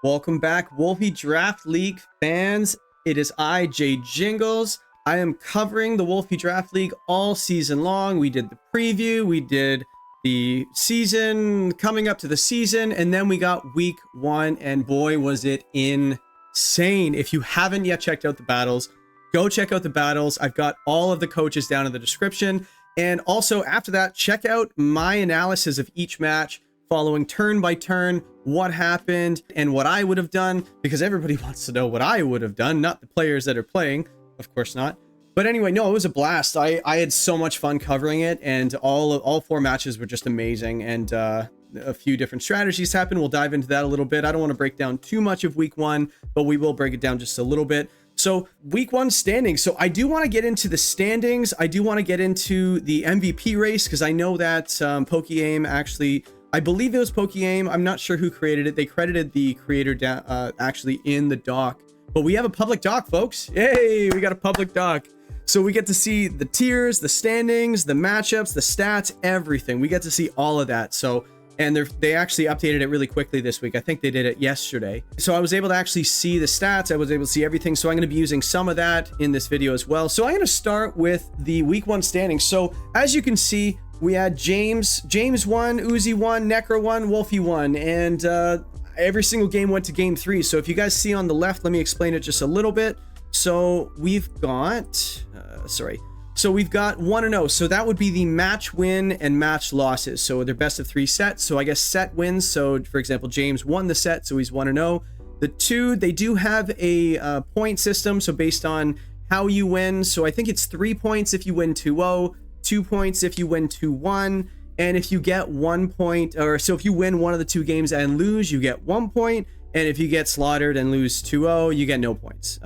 Welcome back, Wolfey Draft League fans. It is I, Jay Jingles. I am covering the Wolfey Draft League all season long. We did the preview, we did the season, coming up to the season, and then we got week one, and boy, was it insane. If you haven't yet checked out the battles, go check out the battles. I've got all of the coaches down in the description. And also after that, check out my analysis of each match, following turn by turn what happened and what I would have done, because everybody wants to know what I would have done, not the players that are playing, of course not. But anyway, no, it was a blast. I had so much fun covering it, and all four matches were just amazing, and a few different strategies happened. We'll dive into that a little bit. I don't want to break down too much of week one, but we will break it down just a little bit. So week one standings. So I do want to get into the standings. I do want to get into the MVP race, because I know that pokeaim actually, I believe it was pokeaim. I'm not sure who created it. They credited the creator actually in the doc. But we have a public doc, folks. Yay, we got a public doc. So we get to see the tiers, the standings, the matchups, the stats, everything. We get to see all of that. So, and they actually updated it really quickly this week. I think they did it yesterday. So I was able to actually see the stats. I was able to see everything. So I'm going to be using some of that in this video as well. So I'm going to start with the week one standings. So as you can see, we had James won, Uzi won, Nekkra won, Wolfey won, and every single game went to game 3. So if you guys see on the left, let me explain it just a little bit. So we've got, so we've got 1-0. So that would be the match win and match losses. So they're best of 3 sets. So I guess set wins. So for example, James won the set, so he's 1-0. The 2, they do have a point system. So based on how you win. So I think it's 3 points if you win 2-0. 2 points if you win 2-1, and if you get 1 point, or so if you win one of the 2 games and lose, you get 1 point, and if you get slaughtered and lose 2-0, you get no points.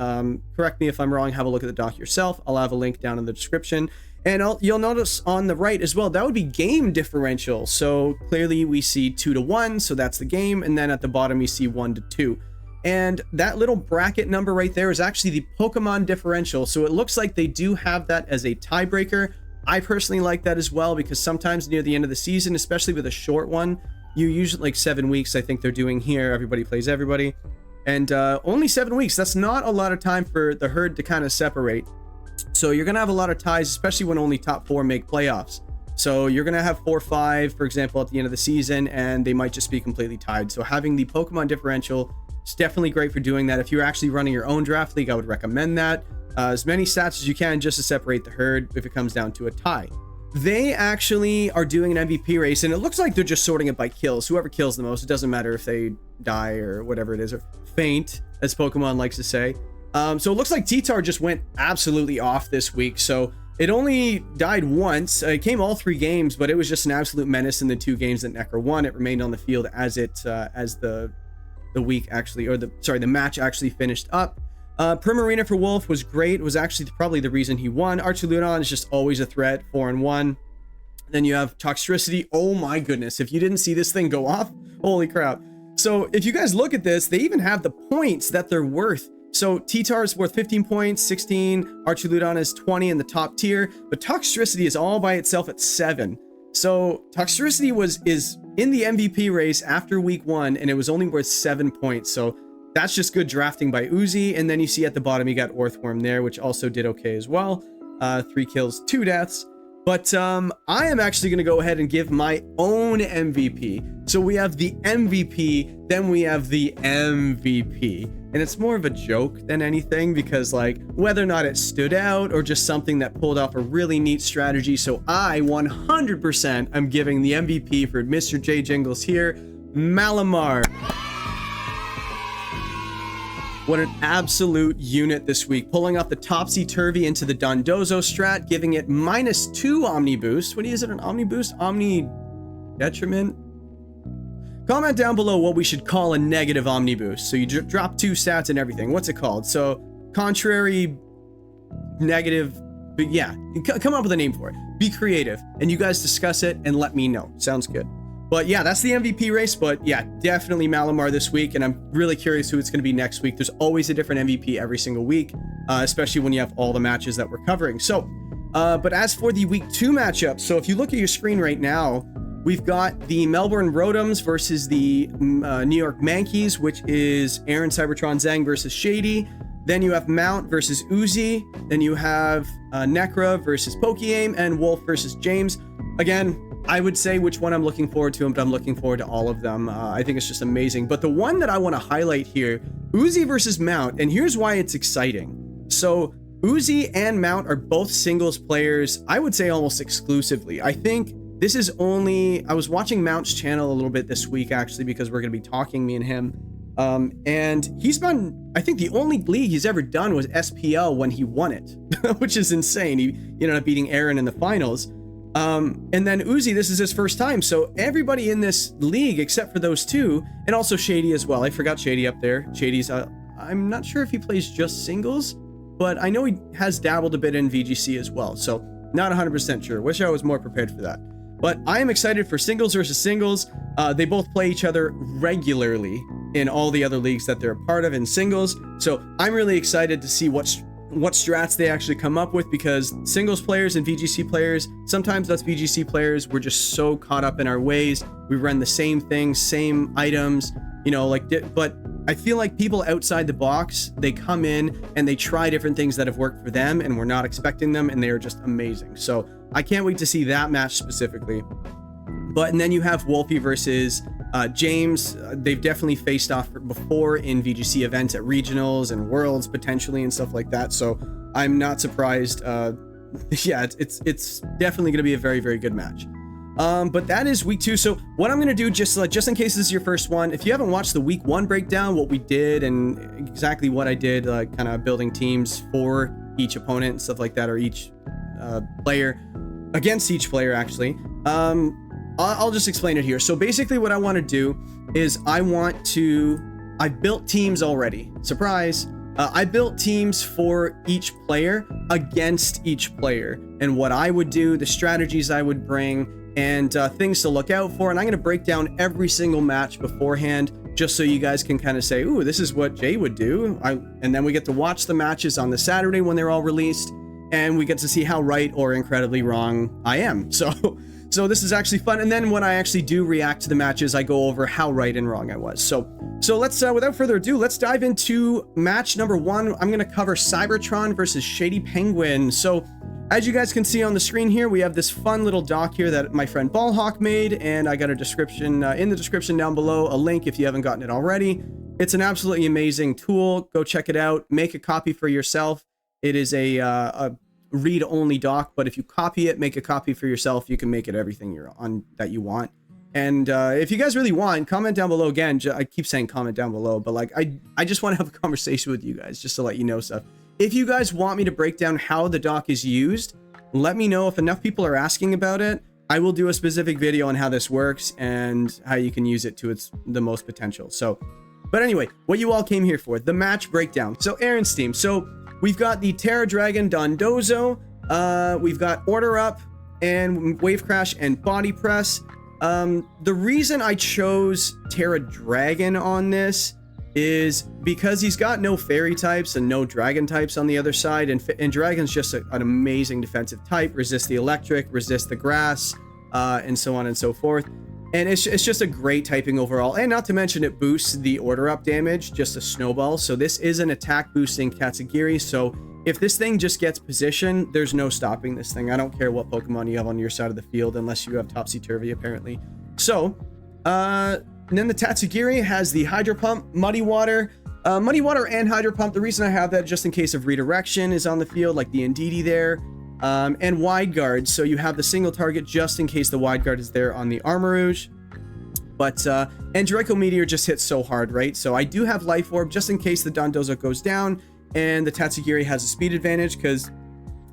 Correct me if I'm wrong, have a look at the doc yourself. I'll have a link down in the description, and you'll notice on the right as well, that would be game differential. So clearly we see 2-1, so that's the game, and then at the bottom you see 1-2. And that little bracket number right there is actually the Pokemon differential, so it looks like they do have that as a tiebreaker. I personally like that as well, because sometimes near the end of the season, especially with a short one, you usually like 7 weeks, I think they're doing here. Everybody plays everybody. And only 7 weeks. That's not a lot of time for the herd to kind of separate. So you're going to have a lot of ties, especially when only top 4 make playoffs. So you're going to have 4-5, for example, at the end of the season, and they might just be completely tied. So having the Pokemon differential is definitely great for doing that. If you're actually running your own draft league, I would recommend that. As many stats as you can just to separate the herd if it comes down to a tie. They actually are doing an MVP race, and it looks like they're just sorting it by kills. Whoever kills the most, it doesn't matter if they die or whatever it is, or faint, as Pokemon likes to say. So it looks like T-Tar just went absolutely off this week. So it only died once. It came all 3 games, but it was just an absolute menace in the 2 games that Nekkra won. It remained on the field as the week actually, or the match actually finished up. Primarina for Wolfe was great. It was actually probably the reason he won. Archuludon is just always a threat, 4-1. Then you have Toxtricity. Oh my goodness, if you didn't see this thing go off, holy crap. So if you guys look at this, they even have the points that they're worth. So T-Tar is worth 15 points, 16. Archuludon is 20 in the top tier, but Toxtricity is all by itself at 7. So Toxtricity is in the MVP race after week 1, and it was only worth 7 points. So that's just good drafting by Uzi. And then you see at the bottom, you got Orthworm there, which also did okay as well. 3 kills, 2 deaths. But I am actually going to go ahead and give my own MVP. So we have the MVP, then we have the MVP. And it's more of a joke than anything, because like whether or not it stood out or just something that pulled off a really neat strategy. So I 100% am giving the MVP for Mr. J Jingles here, Malamar. What an absolute unit this week, pulling off the topsy-turvy into the Dondozo strat, giving it -2 Omni Boost. What is it, an Omni Boost? Omni Detriment? Comment down below what we should call a negative Omni Boost. So you drop 2 stats and everything. What's it called? So contrary, negative, but yeah, come up with a name for it. Be creative, and you guys discuss it and let me know. Sounds good. But yeah, that's the MVP race. But yeah, definitely Malamar this week, and I'm really curious who it's going to be next week. There's always a different MVP every single week, especially when you have all the matches that we're covering. So, but as for the week 2 matchup, so if you look at your screen right now, We've got the Melbourne Rotoms versus the New York Mankeys, which is Aaron Cybertron Zang versus Shady. Then you have Mount versus Uzi. Then you have Nekkra versus pokeaim, and Wolfe versus James. Again, I would say which one I'm looking forward to, but I'm looking forward to all of them. I think it's just amazing. But the one that I want to highlight here, Uzi versus Mount, and here's why it's exciting. So Uzi and Mount are both singles players, I would say almost exclusively. I think this is only, I was watching Mount's channel a little bit this week, actually, because we're going to be talking, me and him. And he's been, I think the only league he's ever done was SPL when he won it, which is insane. He ended up beating Aaron in the finals. And then Uzi, this is his first time. So everybody in this league, except for those two, and also Shady as well. I forgot Shady up there. Shady's, I'm not sure if he plays just singles, but I know he has dabbled a bit in VGC as well. So not 100% sure. Wish I was more prepared for that. But I am excited for singles versus singles. They both play each other regularly in all the other leagues that they're a part of in singles. So I'm really excited to see what strats they actually come up with, because singles players and VGC players, sometimes us VGC players, we're just so caught up in our ways. We run the same things, same items, you know, like, but I feel like people outside the box, they come in and they try different things that have worked for them and we're not expecting them, and they are just amazing. So I can't wait to see that match specifically. But, and then you have Wolfey versus James. They've definitely faced off before in VGC events at regionals and worlds potentially and stuff like that. So I'm not surprised. Yeah, it's definitely going to be a very, very good match. But that is week 2. So what I'm going to do, just in case this is your first one, if you haven't watched the week 1 breakdown, what we did and exactly what I did, kind of building teams for each opponent and stuff like that, or each player against each player, actually. I'll just explain it here. So basically what I want to do is I've built teams already. Surprise. I built teams for each player against each player, and what I would do, the strategies I would bring, and things to look out for. And I'm going to break down every single match beforehand, just so you guys can kind of say, ooh, this is what Jay would do. And then we get to watch the matches on the Saturday when they're all released, and we get to see how right or incredibly wrong I am. So this is actually fun. And then when I actually do react to the matches, I go over how right and wrong I was. So let's, without further ado, let's dive into match number 1. I'm going to cover Cybertron versus Shadypenguinn. So as you guys can see on the screen here, we have this fun little doc here that my friend Ballhawk made, and I got a description in the description down below, a link if you haven't gotten it already. It's an absolutely amazing tool. Go check it out. Make a copy for yourself. It is a read-only doc, but if you copy it, make a copy for yourself, you can make it everything that you want. And if you guys really want, comment down below. Again, I keep saying comment down below, but like I just want to have a conversation with you guys, just to let you know stuff. If you guys want me to break down how the doc is used, let me know. If enough people are asking about it, I will do a specific video on how this works and how you can use it to the most potential. So, but anyway, what you all came here for, the match breakdown. So Aaron's team. So we've got the Terra Dragon Dondozo, we've got Order Up, and Wave Crash and Body Press. The reason I chose Terra Dragon on this is because he's got no fairy types and no dragon types on the other side, and Dragon's just an amazing defensive type, resist the electric, resist the grass, and so on and so forth. And it's just a great typing overall, and not to mention it boosts the Order Up damage, just a snowball. So this is an attack boosting Tatsugiri, so if this thing just gets position, there's no stopping this thing. I don't care what Pokemon you have on your side of the field, unless you have Topsy-Turvy, apparently. So, and then the Tatsugiri has the Hydro Pump, Muddy Water. Muddy Water and Hydro Pump, the reason I have that, just in case of redirection is on the field, like the Indeedee there. And Wide Guard, so you have the single target just in case the Wide Guard is there on the Armarouge. But, and Draco Meteor just hits so hard, right? So I do have Life Orb just in case the Dondozo goes down and the Tatsugiri has a speed advantage, because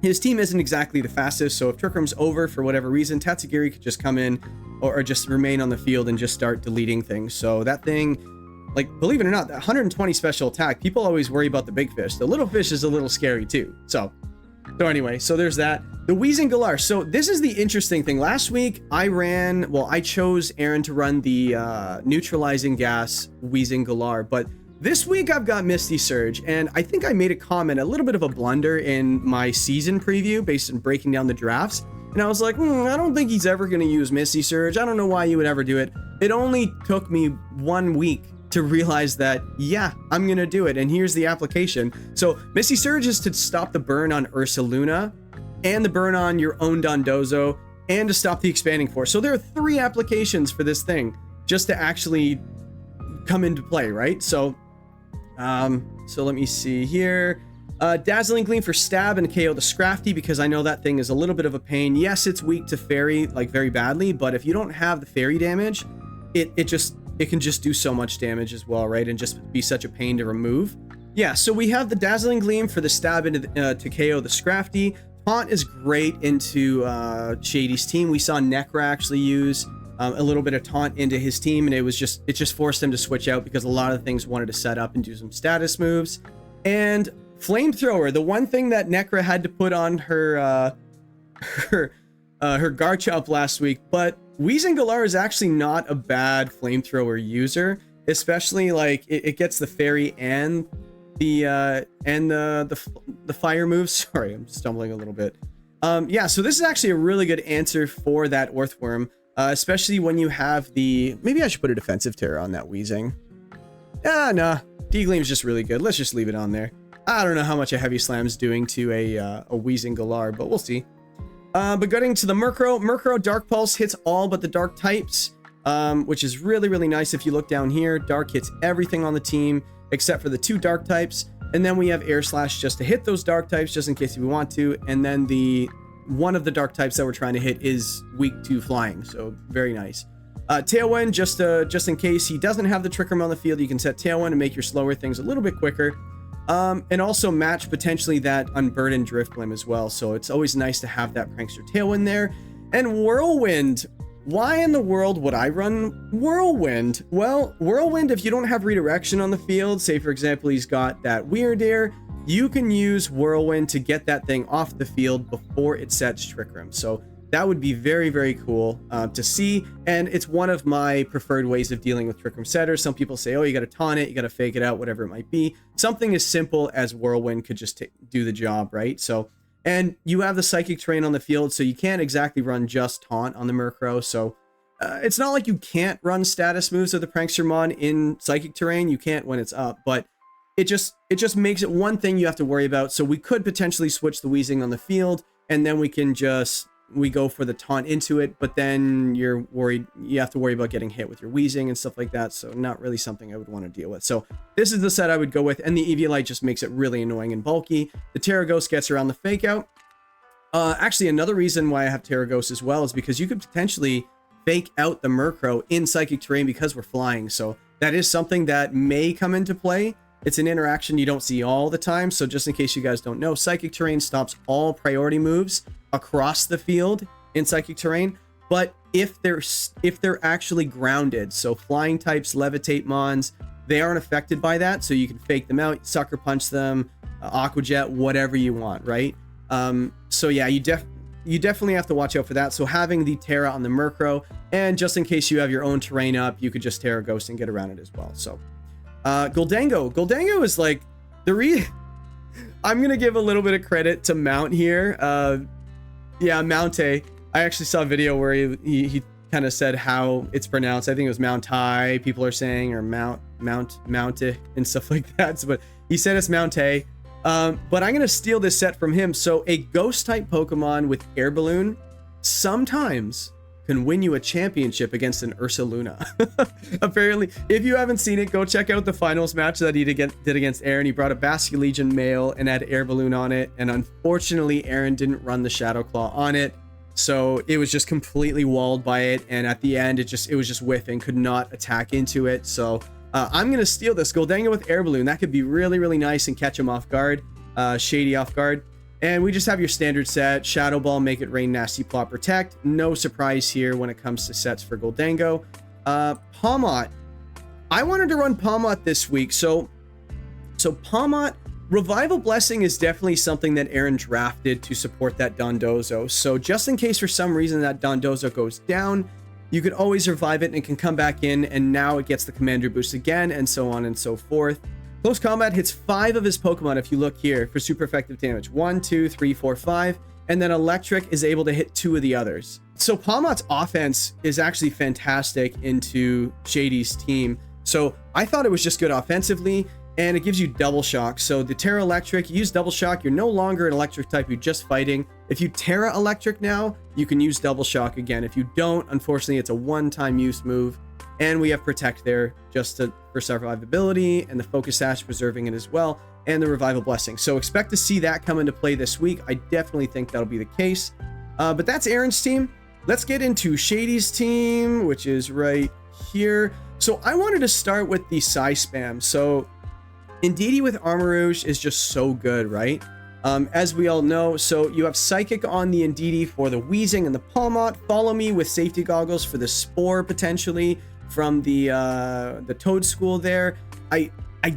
his team isn't exactly the fastest. So if Turkram's over for whatever reason, Tatsugiri could just come in or just remain on the field and just start deleting things. So that thing, like, believe it or not, that 120 special attack, people always worry about the big fish. The little fish is a little scary too. So anyway, so there's that. The Wheezing Galar. So this is the interesting thing. Last week I chose Aaron to run the neutralizing gas Wheezing Galar, but this week I've got Misty Surge, and I think I made a comment, a little bit of a blunder in my season preview based on breaking down the drafts. And I was like, I don't think he's ever going to use Misty Surge. I don't know why you would ever do it. It only took me 1 week to realize that, yeah, I'm going to do it. And here's the application. So Misty Surge is to stop the burn on Ursaluna and the burn on your own Dondozo and to stop the expanding force. So there are 3 applications for this thing just to actually come into play, right? So let me see here. Dazzling Gleam for stab and KO the Scrafty, because I know that thing is a little bit of a pain. Yes, it's weak to fairy, like very badly, but if you don't have the fairy damage, it can just do so much damage as well, right? And just be such a pain to remove. Yeah, so we have the Dazzling Gleam for the stab into to KO the Scrafty. Taunt is great into Shady's team. We saw Nekkra actually use a little bit of taunt into his team, and it just forced him to switch out because a lot of things wanted to set up and do some status moves. And Flamethrower, the one thing that Nekkra had to put on her Garchomp last week, but Weezing is actually not a bad Flamethrower user, especially like it gets the fairy and the fire moves. Sorry, I'm stumbling a little bit. Yeah, so this is actually a really good answer for that Earthworm, especially when you have the... Maybe I should put a defensive Terra on that Weezing. Nah, D-Gleam's just really good. Let's just leave it on there. I don't know how much a Heavy Slam's doing to a Weezing Galar, but we'll see. But getting to the Murkrow Dark Pulse hits all but the Dark types, which is really, really nice. If you look down here, Dark hits everything on the team except for the 2 Dark types. And then we have Air Slash just to hit those Dark types, just in case we want to. And then one of the Dark types that we're trying to hit is weak to Flying, so very nice. Tailwind, just in case he doesn't have the Trick Room on the field, you can set Tailwind and make your slower things a little bit quicker. And also match potentially that Unburdened Driftblim as well. So it's always nice to have that Prankster Tailwind there. And Whirlwind. Why in the world would I run Whirlwind? Well, Whirlwind, if you don't have redirection on the field, say for example he's got that Weirdair, you can use Whirlwind to get that thing off the field before it sets Trick Room. So that would be very, very cool to see. And it's one of my preferred ways of dealing with Trick Room setters. Some people say, oh, you got to taunt it, you got to fake it out, whatever it might be. Something as simple as Whirlwind could just do the job, right? So, and you have the Psychic Terrain on the field, so you can't exactly run just taunt on the Murkrow. So it's not like you can't run status moves of the Prankstermon in Psychic Terrain. You can't when it's up, but it just makes it one thing you have to worry about. So we could potentially switch the Weezing on the field, and then we go for the taunt into it, but then you have to worry about getting hit with your Weezing and stuff like that, so not really something I would want to deal with. So this is the set I would go with, and the Eviolite just makes it really annoying and bulky. The Terraghost gets around the fake out. Actually, another reason why I have Terraghost as well is because you could potentially fake out the Murkrow in Psychic Terrain because we're flying, so that is something that may come into play. It's an interaction you don't see all the time, so just in case you guys don't know, Psychic Terrain stops all priority moves across the field in Psychic Terrain, but if they're actually grounded, so flying types, levitate mons, they aren't affected by that, so you can fake them out, sucker punch them, Aqua Jet, whatever you want, right? So yeah, you definitely have to watch out for that. So having the Terra on the Murkrow, and just in case you have your own terrain up, you could just Terra Ghost and get around it as well. So Goldango is like I'm gonna give a little bit of credit to Mount here. Yeah, Mountaih. I actually saw a video where he kind of said how it's pronounced. I think it was Mountaih, people are saying, or Mountaih and stuff like that. So, but he said it's Mountaih. But I'm gonna steal this set from him. So a ghost type Pokemon with Air Balloon sometimes can win you a championship against an Ursaluna. Apparently, if you haven't seen it, go check out the finals match that he did against Aaron. He brought a Basculegion male and had Air Balloon on it, and unfortunately Aaron didn't run the Shadow Claw on it, so it was just completely walled by it, and at the end it was just whiffing, could not attack into it. So I'm gonna steal this Goldango with Air Balloon. That could be really, really nice and catch him off guard, Shady off guard. And we just have your standard set, Shadow Ball, Make It Rain, Nasty Plot, Protect. No surprise here when it comes to sets for Goldango. Pawmot. I wanted to run Pawmot this week. So Pawmot, Revival Blessing is definitely something that Aaron drafted to support that Dondozo. So just in case for some reason that Dondozo goes down, you could always revive it and it can come back in, and now it gets the Commander boost again, and so on and so forth. Close Combat hits 5 of his Pokemon if you look here for super effective damage. 1, 2, 3, 4, 5. and then Electric is able to hit 2 of the others. So Palmot's offense is actually fantastic into Shady's team. So I thought it was just good offensively, and it gives you double shock. So the Terra Electric, you use double shock, you're no longer an electric type, you're just fighting. If you Terra Electric now, you can use double shock again. If you don't, unfortunately, it's a one-time use move. And we have Protect there just for survivability, and the Focus Sash preserving it as well, and the Revival Blessing. So expect to see that come into play this week. I definitely think that'll be the case. But that's Aaron's team. Let's get into Shady's team, which is right here. So I wanted to start with the Psy Spam. So Indeedee with Armarouge is just so good, right? As we all know, so you have Psychic on the Indeedee for the Wheezing and the Palmot. Follow Me with Safety Goggles for the Spore, potentially, from the Toad School there. I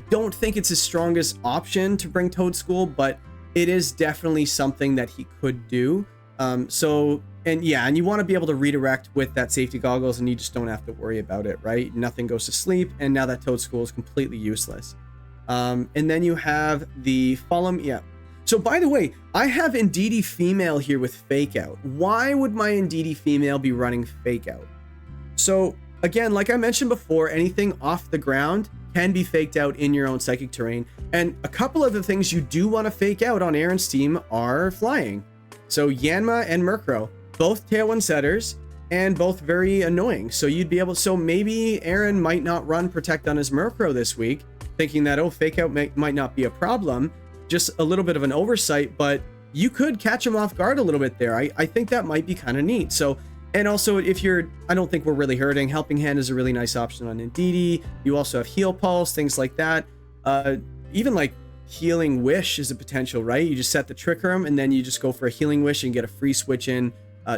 don't think it's his strongest option to bring Toad School, but it is definitely something that he could do. And you want to be able to redirect with that Safety Goggles, and you just don't have to worry about it, right? Nothing goes to sleep, and now that Toad School is completely useless. And then you have the Follow Me. Yeah. So by the way, I have Indeedee female here with Fake Out. Why would my Indeedee female be running Fake Out? So again, like I mentioned before, anything off the ground can be faked out in your own psychic terrain. And a couple of the things you do want to fake out on Aaron's team are flying. So Yanma and Murkrow, both Tailwind setters and both very annoying. So you'd be able, so maybe Aaron might not run Protect on his Murkrow this week, thinking that, oh, fake out might not be a problem. Just a little bit of an oversight, but you could catch him off guard a little bit there. I think that might be kind of neat. So, and also if you're, I don't think we're really hurting. Helping Hand is a really nice option on Indeedee. You also have Heal Pulse, things like that. Even like Healing Wish is a potential, right? You just set the Trick Room and then you just go for a Healing Wish and get a free switch in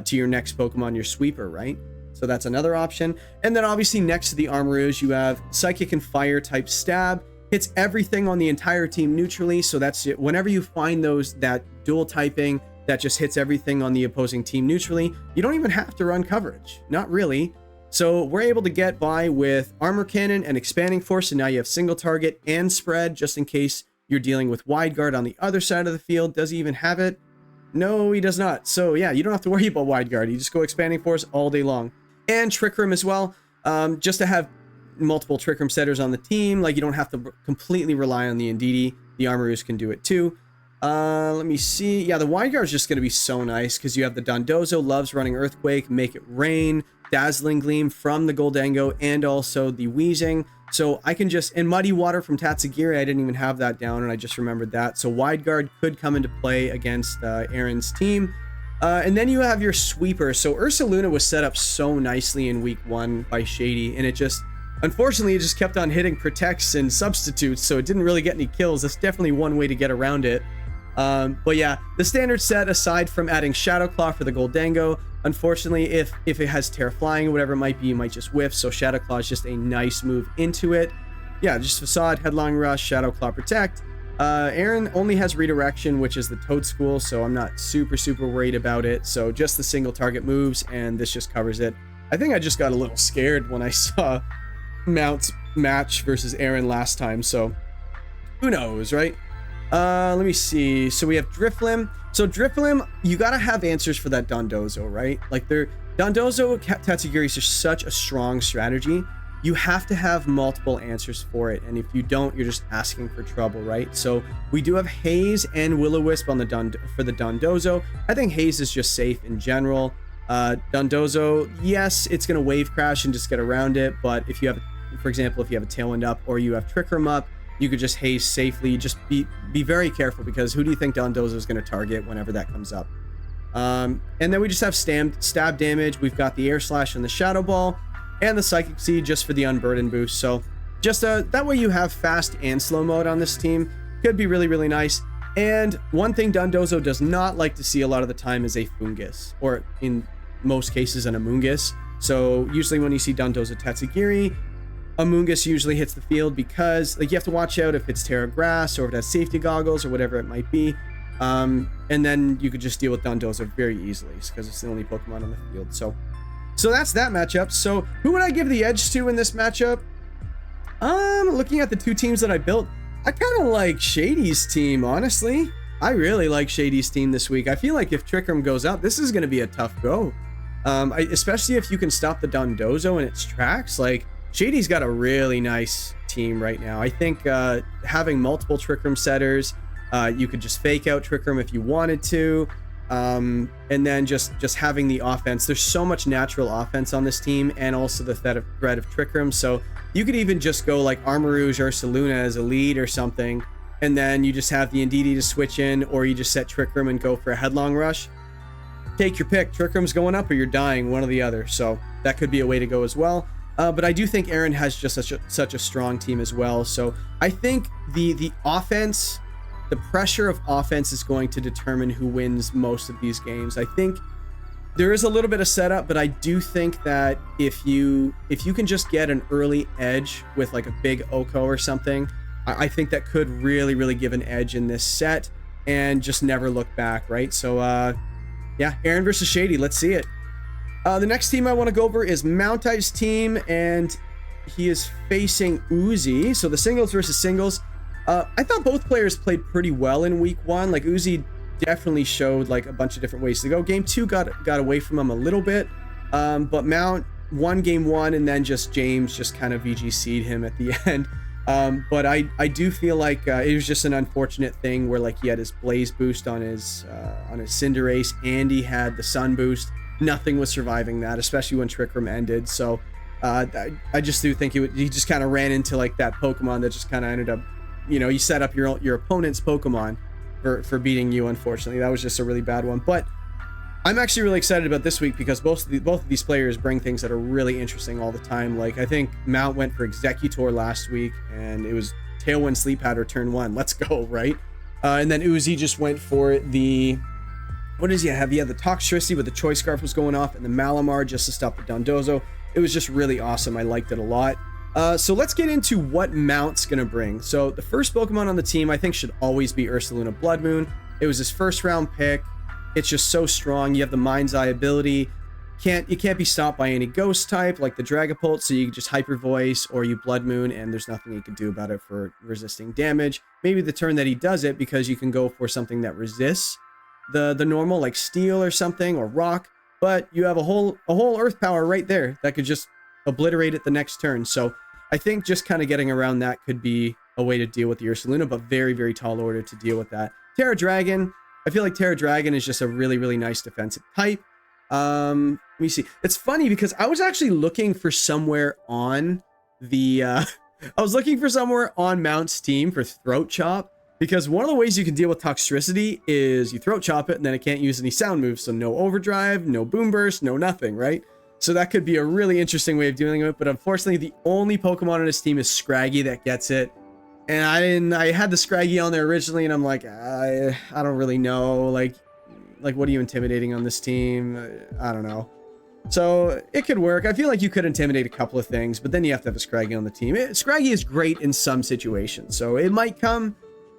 to your next Pokemon, your Sweeper, right? So that's another option. And then obviously next to the Armarouge, you have Psychic and Fire type Stab. Hits everything on the entire team neutrally. So that's it. Whenever you find that dual typing that just hits everything on the opposing team neutrally, you don't even have to run coverage. Not really. So we're able to get by with Armor Cannon and Expanding Force, and now you have single target and spread just in case you're dealing with Wide Guard on the other side of the field. Does he even have it? No, he does not. So yeah, you don't have to worry about Wide Guard. You just go Expanding Force all day long. And Trick Room as well, just to have multiple Trick Room setters on the team. Like, you don't have to completely rely on the Indeedee. The Armarouge can do it too. Let me see. Yeah, the Wide Guard is just going to be so nice because you have the Dondozo loves running Earthquake, Make It Rain, Dazzling Gleam from the Goldango, and also the Wheezing. So I can just, and Muddy Water from Tatsugiri, I didn't even have that down, and I just remembered that. So Wide Guard could come into play against Aaron's team. And then you have your Sweeper. So Ursaluna was set up so nicely in week 1 by Shady, and it just, unfortunately, it just kept on hitting Protects and Substitutes, so it didn't really get any kills. That's definitely one way to get around it. But yeah, the standard set, aside from adding Shadow Claw for the Goldango, unfortunately, if it has Terra Flying or whatever it might be, you might just whiff, so Shadow Claw is just a nice move into it. Yeah, just Facade, Headlong Rush, Shadow Claw, Protect. Aaron only has Redirection, which is the Toad School, so I'm not super worried about it. So just the single target moves, and this just covers it. I think I just got a little scared when I saw Mount's match versus Aaron last time, so who knows, right? Let me see. So we have Drifblim. So Drifblim, you gotta have answers for that Dondozo, right? Like, Dondozo Tatsugiri is just such a strong strategy. You have to have multiple answers for it, and if you don't, you're just asking for trouble, right? So we do have Haze and Will-O-Wisp on for the Dondozo. I think Haze is just safe in general. Dondozo, yes, it's gonna Wave Crash and just get around it, but if you have, for example, if you have a Tailwind up or you have Trick Room up, you could just Haze safely. Just be very careful, because who do you think Dondozo is going to target whenever that comes up? And then we just have stab damage. We've got the Air Slash and the Shadow Ball, and the Psychic Seed just for the Unburden boost. So just that way you have fast and slow mode on this team. Could be really nice. And one thing Dondozo does not like to see a lot of the time is a Fungus, or in most cases an Amoonguss. So usually when you see Dondozo Tatsugiri, Amoonguss usually hits the field, because like you have to watch out if it's Terra Grass or if it has Safety Goggles or whatever it might be. And then you could just deal with Dondozo very easily because it's the only Pokemon on the field. So that's that matchup. So who would I give the edge to in this matchup? Looking at the two teams that I built, I kind of like Shady's team, honestly. I really like Shady's team this week. I feel like if Trick Room goes up, this is going to be a tough go. Especially if you can stop the Dondozo in its tracks. Like, Shady's got a really nice team right now. I think having multiple Trick Room setters, you could just fake out Trick Room if you wanted to. And then just having the offense. There's so much natural offense on this team, and also the threat of Trick Room. So you could even just go like Armarouge or Saluna as a lead or something, and then you just have the Indeedee to switch in, or you just set Trick Room and go for a headlong rush. Take your pick. Trick Room's going up or you're dying, one or the other. So that could be a way to go as well. But I do think Aaron has just such a strong team as well. So I think the offense, the pressure of offense is going to determine who wins most of these games. I think there is a little bit of setup, but I do think that if you can just get an early edge with like a big Oko or something, I think that could really, really give an edge in this set and just never look back, right? So yeah, Aaron versus Shady, let's see it. The next team I want to go over is Mountaih's team, and he is facing Uzi. So the singles versus singles. I thought both players played pretty well in week one. Like, Uzi definitely showed like a bunch of different ways to go. Game two got away from him a little bit, but Mount won game one, and then James just kind of VGC'd him at the end. But I do feel like it was just an unfortunate thing where like he had his Blaze boost on his Cinderace, and he had the Sun boost. Nothing was surviving that, especially when Trick Room ended. So I just do think he just kind of ran into like that Pokemon that just kind of ended up, you know, you set up your opponent's Pokemon for beating you. Unfortunately, that was just a really bad one. But I'm actually really excited about this week because both of these players bring things that are really interesting all the time. Like, I think Mount went for Executor last week, and it was Tailwind Sleep Powder turn one. Let's go, right? And then Uzi just went for the... What does he have? He had the Toxtricity with the Choice Scarf was going off, and the Malamar just to stop the Dondozo. It was just really awesome. I liked it a lot. So let's get into what Mount's going to bring. So the first Pokemon on the team, I think, should always be Ursaluna Blood Moon. It was his first round pick. It's just so strong. You have the Mind's Eye ability. You can't be stopped by any ghost type like the Dragapult, so you can just Hyper Voice or you Blood Moon, and there's nothing you can do about it for resisting damage. Maybe the turn that he does it, because you can go for something that resists the normal, like Steel or something, or Rock, but you have a whole Earth power right there that could just obliterate it the next turn. So I think just kind of getting around that could be a way to deal with the Ursaluna, but very, very tall order to deal with that. Terra Dragon, I feel like Terra Dragon is just a really, really nice defensive type. Let me see. It's funny because I was actually looking for somewhere on the I was looking for somewhere on Mount's team for Throat Chop, because one of the ways you can deal with Toxtricity is you Throat Chop it and then it can't use any sound moves, so no Overdrive, no Boom Burst, no nothing, right? So that could be a really interesting way of dealing with it, but unfortunately the only Pokemon on his team is Scraggy that gets it. And I had the Scraggy on there originally, and I'm like, I don't really know, like what are you intimidating on this team? I don't know. So it could work. I feel like you could intimidate a couple of things, but then you have to have a Scraggy on the team. Scraggy is great in some situations, so it might come.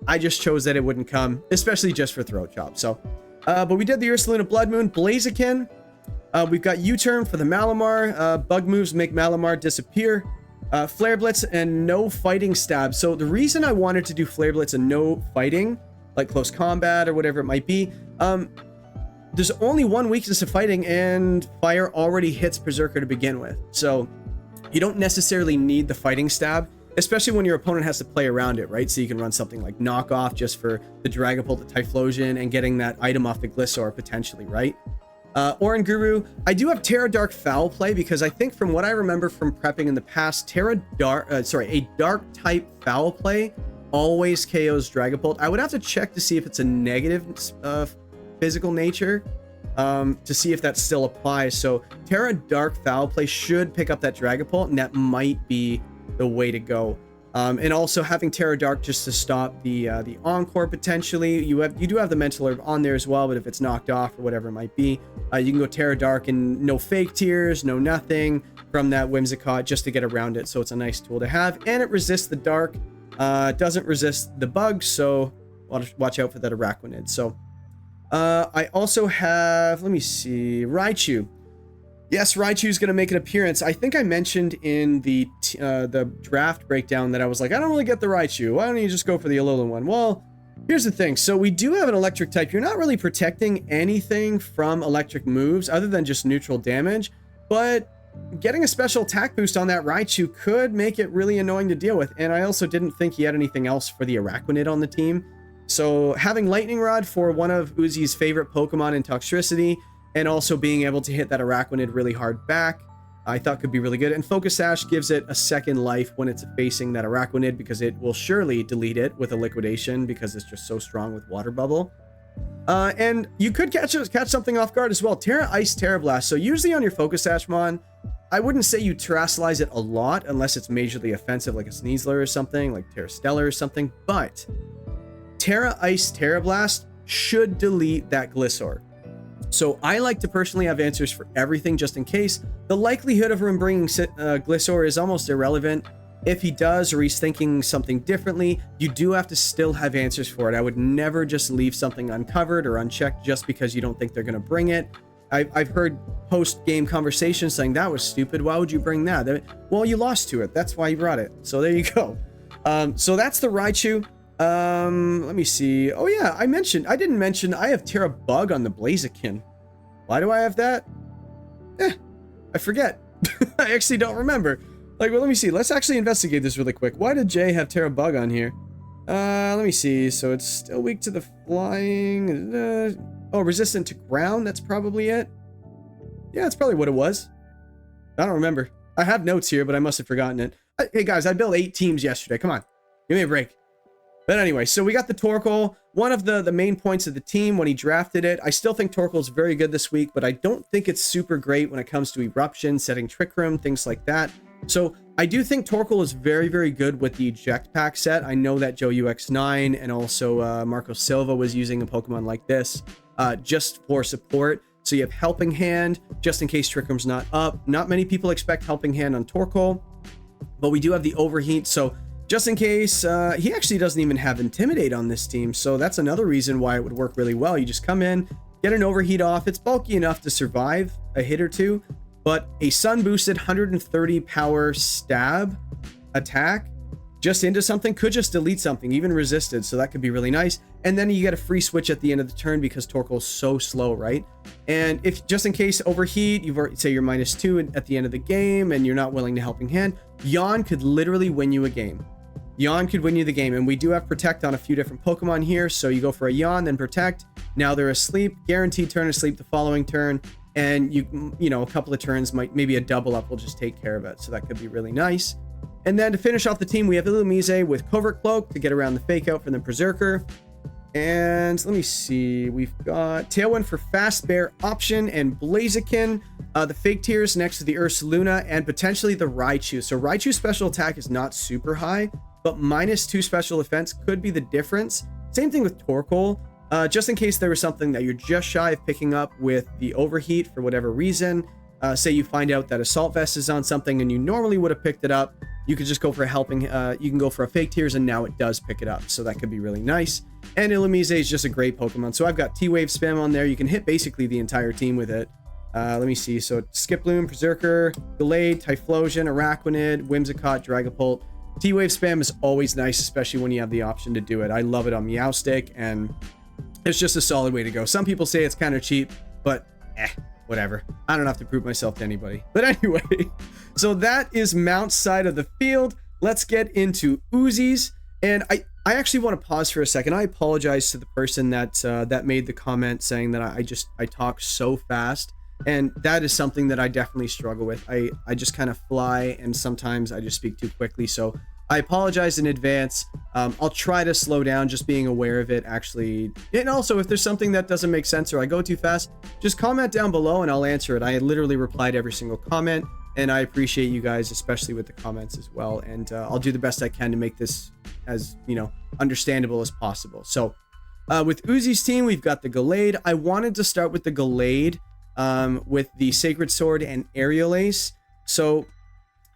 I just chose that it wouldn't come, especially just for Throat Chop. So, but we did the Ursaluna Blood Moon. Blaziken. We've got U-Turn for the Malamar. Bug moves make Malamar disappear. Flare Blitz and no fighting stab. So the reason I wanted to do Flare Blitz and no fighting, like close combat or whatever it might be, there's only one weakness to fighting, and fire already hits Berserker to begin with. So you don't necessarily need the fighting stab, especially when your opponent has to play around it, right? So you can run something like Knockoff just for the Dragapult, the Typhlosion, and getting that item off the Gliscor potentially, right? Oranguru, I do have Terra Dark Foul Play, because I think from what I remember from prepping in the past, a Dark type Foul Play always KOs Dragapult. I would have to check to see if it's a negative physical nature, to see if that still applies. So Terra Dark Foul Play should pick up that Dragapult, and that might be the way to go. And also having Terra Dark just to stop the Encore potentially. You do have the Mental Herb on there as well, but if it's knocked off or whatever it might be, you can go Terra Dark and no Fake Tears, no nothing from that Whimsicott just to get around it. So it's a nice tool to have, and it resists the Dark. It doesn't resist the bugs, so watch out for that Araquanid. So I also have, let me see, Raichu. Yes, Raichu is going to make an appearance. I think I mentioned in the draft breakdown that I was like, I don't really get the Raichu. Why don't you just go for the Alolan one? Well, Here's the thing. So we do have an electric type. You're not really protecting anything from electric moves other than just neutral damage, but getting a special attack boost on that Raichu could make it really annoying to deal with. And I also didn't think he had anything else for the Araquanid on the team. So having Lightning Rod for one of Uzi's favorite Pokemon in Toxtricity, and also being able to hit that Araquanid really hard back, I thought could be really good. And Focus Sash gives it a second life when it's facing that Araquanid, because it will surely delete it with a Liquidation because it's just so strong with Water Bubble. And you could catch something off guard as well. Terra Ice, Terra Blast. So usually on your Focus Sash Mon, I wouldn't say you Terrasilize it a lot unless it's majorly offensive, like a Sneasler or something, like Terra Stellar or something. But Terra Ice, Terra Blast should delete that Gliscor. So I like to personally have answers for everything just in case. The likelihood of him bringing Gliscor is almost irrelevant. If he does, or he's thinking something differently, you do have to still have answers for it. I would never just leave something uncovered or unchecked just because you don't think they're going to bring it. I've heard post-game conversations saying, that was stupid. Why would you bring that? Well, you lost to it. That's why you brought it. So there you go. So that's the Raichu. Let me see. Oh yeah, I didn't mention I have Terra Bug on the Blaziken. Why do I have that? I forget. I actually don't remember. Like, well, let me see. Let's actually investigate this really quick. Why did Jay have Terra Bug on here? Let me see. So it's still weak to the flying. Oh, resistant to ground. That's probably it. Yeah, that's probably what it was. I don't remember. I have notes here, but I must have forgotten it. Hey guys, I built 8 teams yesterday. Come on, give me a break. But anyway, so we got the Torkoal, one of the main points of the team when he drafted it. I still think Torkoal's very good this week, but I don't think it's super great when it comes to Eruption, setting Trick Room, things like that. So I do think Torkoal is very, very good with the Eject Pack set. I know that Joe UX9 and also Marco Silva was using a Pokemon like this just for support. So you have Helping Hand, just in case Trick Room's not up. Not many people expect Helping Hand on Torkoal, but we do have the Overheat. So just in case, he actually doesn't even have Intimidate on this team. So that's another reason why it would work really well. You just come in, get an Overheat off. It's bulky enough to survive a hit or two, but a Sun boosted 130 power stab attack just into something could just delete something, even resisted. So that could be really nice. And then you get a free switch at the end of the turn because Torkoal's so slow, right? And if just in case Overheat, you've already, say you're -2 at the end of the game and you're not willing to Helping Hand, Yawn could literally win you a game. Yawn could win you the game, and we do have Protect on a few different Pokemon here, so you go for a Yawn, then Protect. Now they're asleep, guaranteed turn asleep the following turn, and you know, a couple of turns, maybe a double up will just take care of it, so that could be really nice. And then to finish off the team, we have Illumise with Covert Cloak to get around the Fake Out from the Berserker. And let me see, we've got Tailwind for Fast Bear option and Blaziken, the Fake Tears next to the Ursaluna, and potentially the Raichu. So Raichu's special attack is not super high, but -2 special defense could be the difference. Same thing with Torkoal. Just in case there was something that you're just shy of picking up with the Overheat for whatever reason. Say you find out that Assault Vest is on something and you normally would have picked it up. You could just go for a Helping, you can go for a Fake Tears and now it does pick it up. So that could be really nice. And Illumise is just a great Pokemon. So I've got T-Wave spam on there. You can hit basically the entire team with it. Let me see. So Skiploom, Berserker, Gallade, Typhlosion, Araquanid, Whimsicott, Dragapult. T-Wave spam is always nice, especially when you have the option to do it. I love it on Meowstic, and it's just a solid way to go. Some people say it's kind of cheap, but whatever. I don't have to prove myself to anybody. But anyway, so that is Mount's side of the field. Let's get into Uzi's. And I actually want to pause for a second. I apologize to the person that made the comment saying that I talk so fast. And that is something that I definitely struggle with. I just kind of fly, and sometimes I just speak too quickly. So I apologize in advance. I'll try to slow down, just being aware of it actually. And also, if there's something that doesn't make sense or I go too fast, just comment down below and I'll answer it. I literally replied every single comment, and I appreciate you guys, especially with the comments as well. And I'll do the best I can to make this as, understandable as possible. So with Uzi's team, we've got the Gallade. I wanted to start with the Gallade with the Sacred Sword and Aerial Ace. So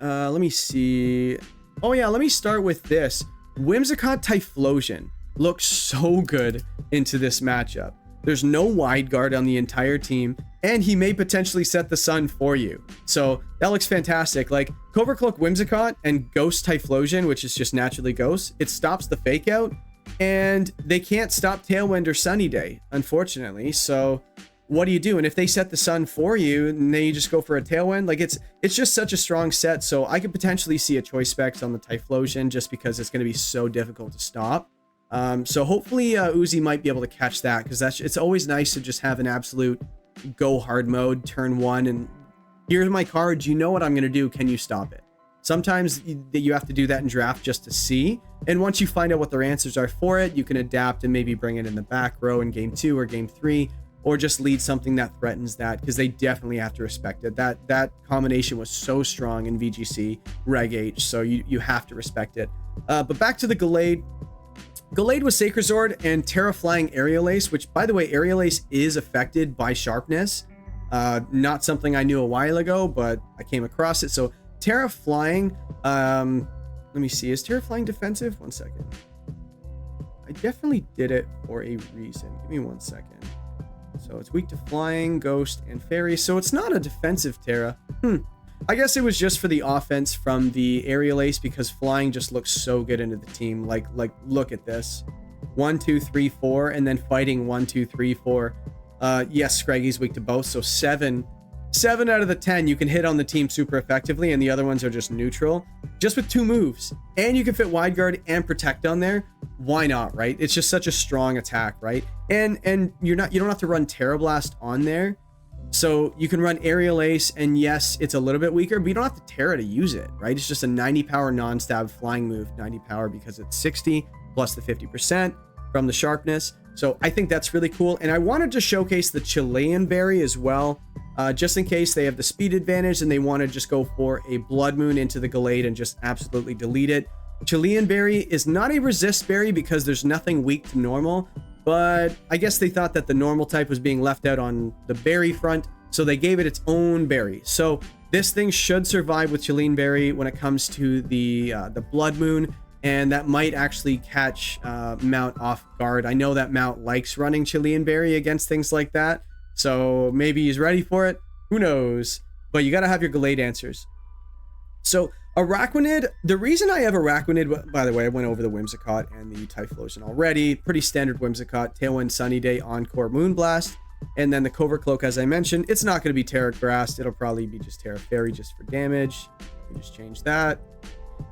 let me see. Oh yeah, let me start with this. Whimsicott Typhlosion looks so good into this matchup. There's no wide guard on the entire team, and he may potentially set the sun for you. So that looks fantastic. Like Covert Cloak Whimsicott and Ghost Typhlosion, which is just naturally Ghost, it stops the Fake Out. and they can't stop Tailwind or Sunny Day, unfortunately. So what do you do? And if they set the sun for you, and then you just go for a Tailwind, like it's just such a strong set. So I could potentially see a choice specs on the Typhlosion just because it's going to be so difficult to stop. So hopefully Uzi might be able to catch that, because it's always nice to just have an absolute go hard mode turn one, and here's my card, you know what I'm going to do, can you stop it? Sometimes you have to do that in draft just to see, and once you find out what their answers are for it, you can adapt and maybe bring it in the back row in game 2 or game 3, or just lead something that threatens that, because they definitely have to respect it. That combination was so strong in VGC Reg H, so you have to respect it. But back to the Gallade. Gallade was Sacred Sword and Terra Flying Aerial Ace, which, by the way, Aerial Ace is affected by sharpness. Not something I knew a while ago, but I came across it. So Terra Flying, let me see, is Terra Flying defensive? One second. I definitely did it for a reason. Give me 1 second. So it's weak to Flying, Ghost, and Fairy. So it's not a defensive Terra. I guess it was just for the offense from the Aerial Ace, because Flying just looks so good into the team. Like look at this. 1, 2, 3, 4, and then fighting 1, 2, 3, 4. Yes, Scraggy's weak to both, so 7 out of the 10 you can hit on the team super effectively, and the other ones are just neutral, just with 2 moves. And you can fit Wide Guard and Protect on there. Why not, right? It's just such a strong attack, right? And you don't have to run Terra Blast on there, so you can run Aerial Ace, and yes, it's a little bit weaker, but you don't have to Terra to use it, right? It's just a 90 power non-stab flying move, 90 power because it's 60 plus the 50% from the sharpness. So I think that's really cool. And I wanted to showcase the Chilean Berry as well, just in case they have the speed advantage and they want to just go for a Blood Moon into the Gallade and just absolutely delete it. Chilean Berry is not a resist berry because there's nothing weak to normal, but I guess they thought that the normal type was being left out on the berry front, so they gave it its own berry. So this thing should survive with Chilean Berry when it comes to the Blood Moon, and that might actually catch Mount off guard. I know that Mount likes running Chilean Berry against things like that, so maybe he's ready for it. Who knows? But you got to have your Gallade answers. So Araquanid, the reason I have Araquanid, by the way, I went over the Whimsicott and the Typhlosion already. Pretty standard Whimsicott, Tailwind, Sunny Day, Encore, Moonblast. And then the Covert Cloak, as I mentioned, it's not going to be Terra Grass. It'll probably be just Terra Fairy just for damage. We just change that.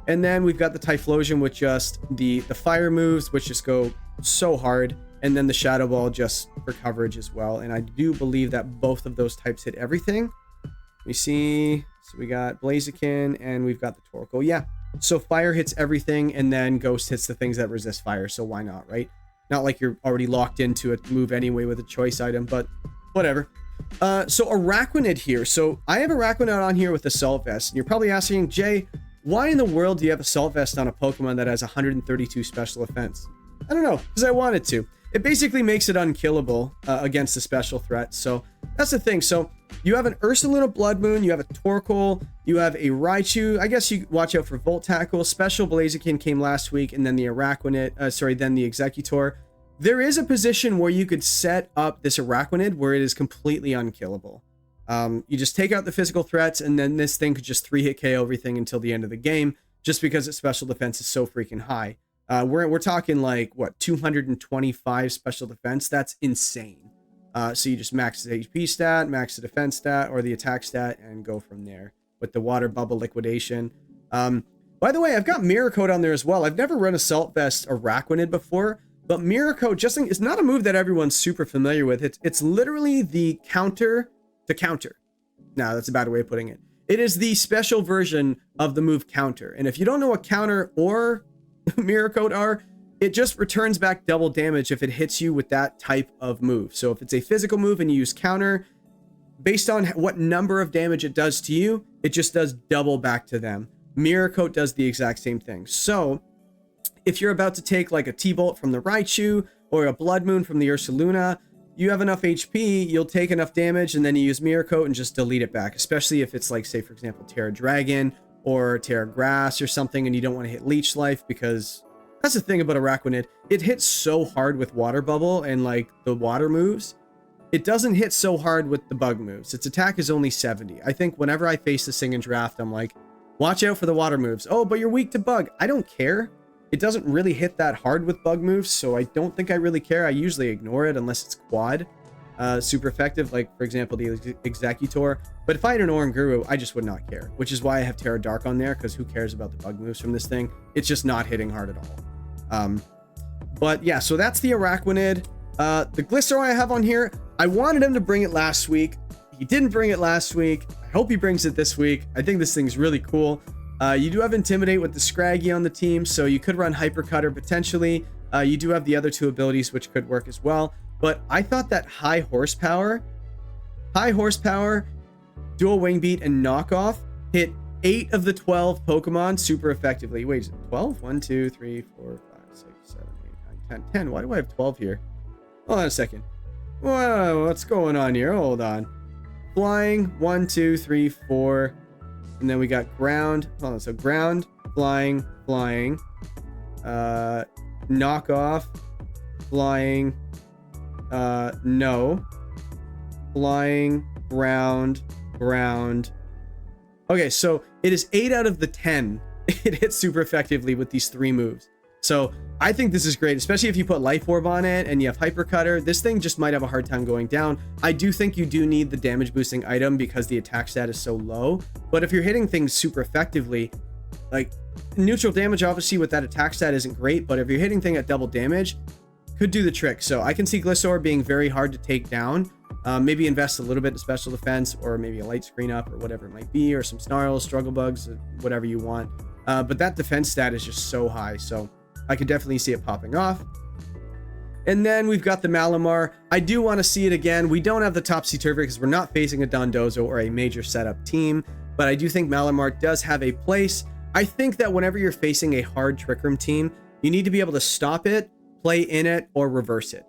And then we've got the Typhlosion with just the fire moves, which just go so hard. And then the Shadow Ball just for coverage as well. And I do believe that both of those types hit everything. We see, so we got Blaziken and we've got the Torkoal. Yeah, so fire hits everything, and then Ghost hits the things that resist fire. So why not, right? Not like you're already locked into a move anyway with a choice item, but whatever. So Araquanid here. So I have Araquanid on here with Assault Vest. And you're probably asking, Jay, why in the world do you have Assault Vest on a Pokemon that has 132 special offense? I don't know, because I wanted to. It basically makes it unkillable against the special threat. So that's the thing. So you have an Ursaluna Blood Moon, you have a Torkoal, you have a Raichu. I guess you watch out for Volt Tackle. Special Blaziken came last week, and then the Araquanid, then the Executor. There is a position where you could set up this Araquanid where it is completely unkillable. You just take out the physical threats, and then this thing could just 3-hit KO everything until the end of the game, just because its special defense is so freaking high. We're talking like, what, 225 special defense? That's insane. So you just max the HP stat, max the defense stat, or the attack stat, and go from there with the Water Bubble Liquidation. By the way, I've got Mirror Coat on there as well. I've never run Assault Vest Araquanid before, but Mirror Coat just is not a move that everyone's super familiar with. It's literally the counter to counter. No, that's a bad way of putting it. It is the special version of the move counter. And if you don't know what counter or Mirror Coat are, it just returns back double damage if it hits you with that type of move. So if it's a physical move and you use counter, based on what number of damage it does to you, it just does double back to them. Mirror Coat does the exact same thing. So if you're about to take like a T-Bolt from the Raichu or a Blood Moon from the Ursaluna, you have enough HP, you'll take enough damage, and then you use Mirror Coat and just delete it back, especially if it's like, say, for example, Terra Dragon or Terra Grass or something, and you don't want to hit Leech Life, because that's the thing about Araquanid. It hits so hard with Water Bubble and like the water moves. It doesn't hit so hard with the bug moves. Its attack is only 70. I think whenever I face this thing in draft, I'm like, watch out for the water moves. Oh, but you're weak to bug. I don't care. It doesn't really hit that hard with bug moves, so I don't think I really care. I usually ignore it unless it's quad. Super effective, like for example the Executor. But if I had an Oranguru, I just would not care, which is why I have Terra Dark on there, because who cares about the bug moves from this thing? It's just not hitting hard at all. But yeah, so that's the Araquanid. The Gliscor I have on here, I wanted him to bring it last week. He didn't bring it last week. I hope he brings it this week. I think this thing's really cool. You do have Intimidate with the Scraggy on the team, so you could run Hyper Cutter potentially. You do have the other two abilities which could work as well. But I thought that high horsepower, dual wing beat, and knockoff hit 8 of the 12 Pokemon super effectively. Wait, is it 12? 1, 2, 3, 4, 5, 6, 7, 8, 9, 10, 10. Why do I have 12 here? Hold on a second. Whoa, what's going on here? Hold on. Flying, 1, 2, 3, 4. And then we got ground. Hold on, so ground, flying, knockoff, flying, no, flying, ground. Okay, so it is 8 out of the 10. It hits super effectively with these 3 moves. So I think this is great, especially if you put Life Orb on it and you have Hyper Cutter. This thing just might have a hard time going down. I do think you do need the damage boosting item because the attack stat is so low. But if you're hitting things super effectively, like neutral damage, obviously with that attack stat isn't great, but if you're hitting thing at double damage, could do the trick. So I can see Gliscor being very hard to take down. Maybe invest a little bit in special defense, or maybe a light screen up, or whatever it might be, or some snarls, struggle bugs, whatever you want. But that defense stat is just so high, so I could definitely see it popping off. And then we've got the Malamar. I do want to see it again. We don't have the Topsy-Turvy because we're not facing a Dondozo or a major setup team, but I do think Malamar does have a place. I think that whenever you're facing a hard Trick Room team, you need to be able to stop it, play in it, or reverse it.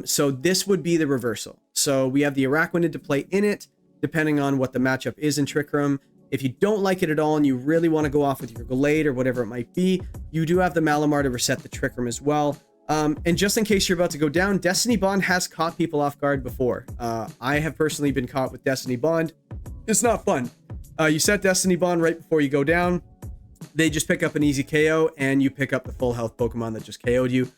So this would be the reversal. So we have the Araquanid to play in it, depending on what the matchup is in Trick Room. If you don't like it at all and you really want to go off with your Gallade or whatever it might be, you do have the Malamar to reset the Trick Room as well. And just in case you're about to go down, Destiny Bond has caught people off guard before. I have personally been caught with Destiny Bond. It's not fun. You set Destiny Bond right before you go down. They just pick up an easy KO and you pick up the full health Pokemon that just KO'd you.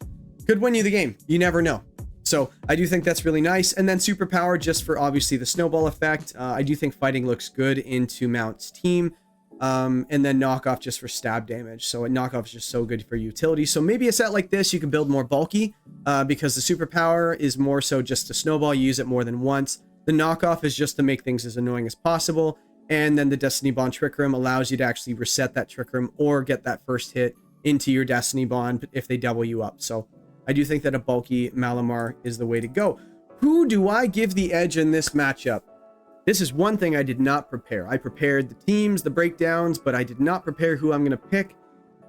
Could win you the game. You never know. So I do think that's really nice. And then Superpower just for obviously the snowball effect. I do think fighting looks good into Mount's team. And then knockoff just for stab damage. So a knockoff is just so good for utility. So maybe a set like this, you can build more bulky because the Superpower is more so just a snowball. You use it more than once. The knockoff is just to make things as annoying as possible. And then the Destiny Bond Trick Room allows you to actually reset that Trick Room or get that first hit into your Destiny Bond if they double you up. So I do think that a bulky Malamar is the way to go. Who do I give the edge in this matchup? This is one thing I did not prepare. I prepared the teams, the breakdowns, but I did not prepare who I'm going to pick.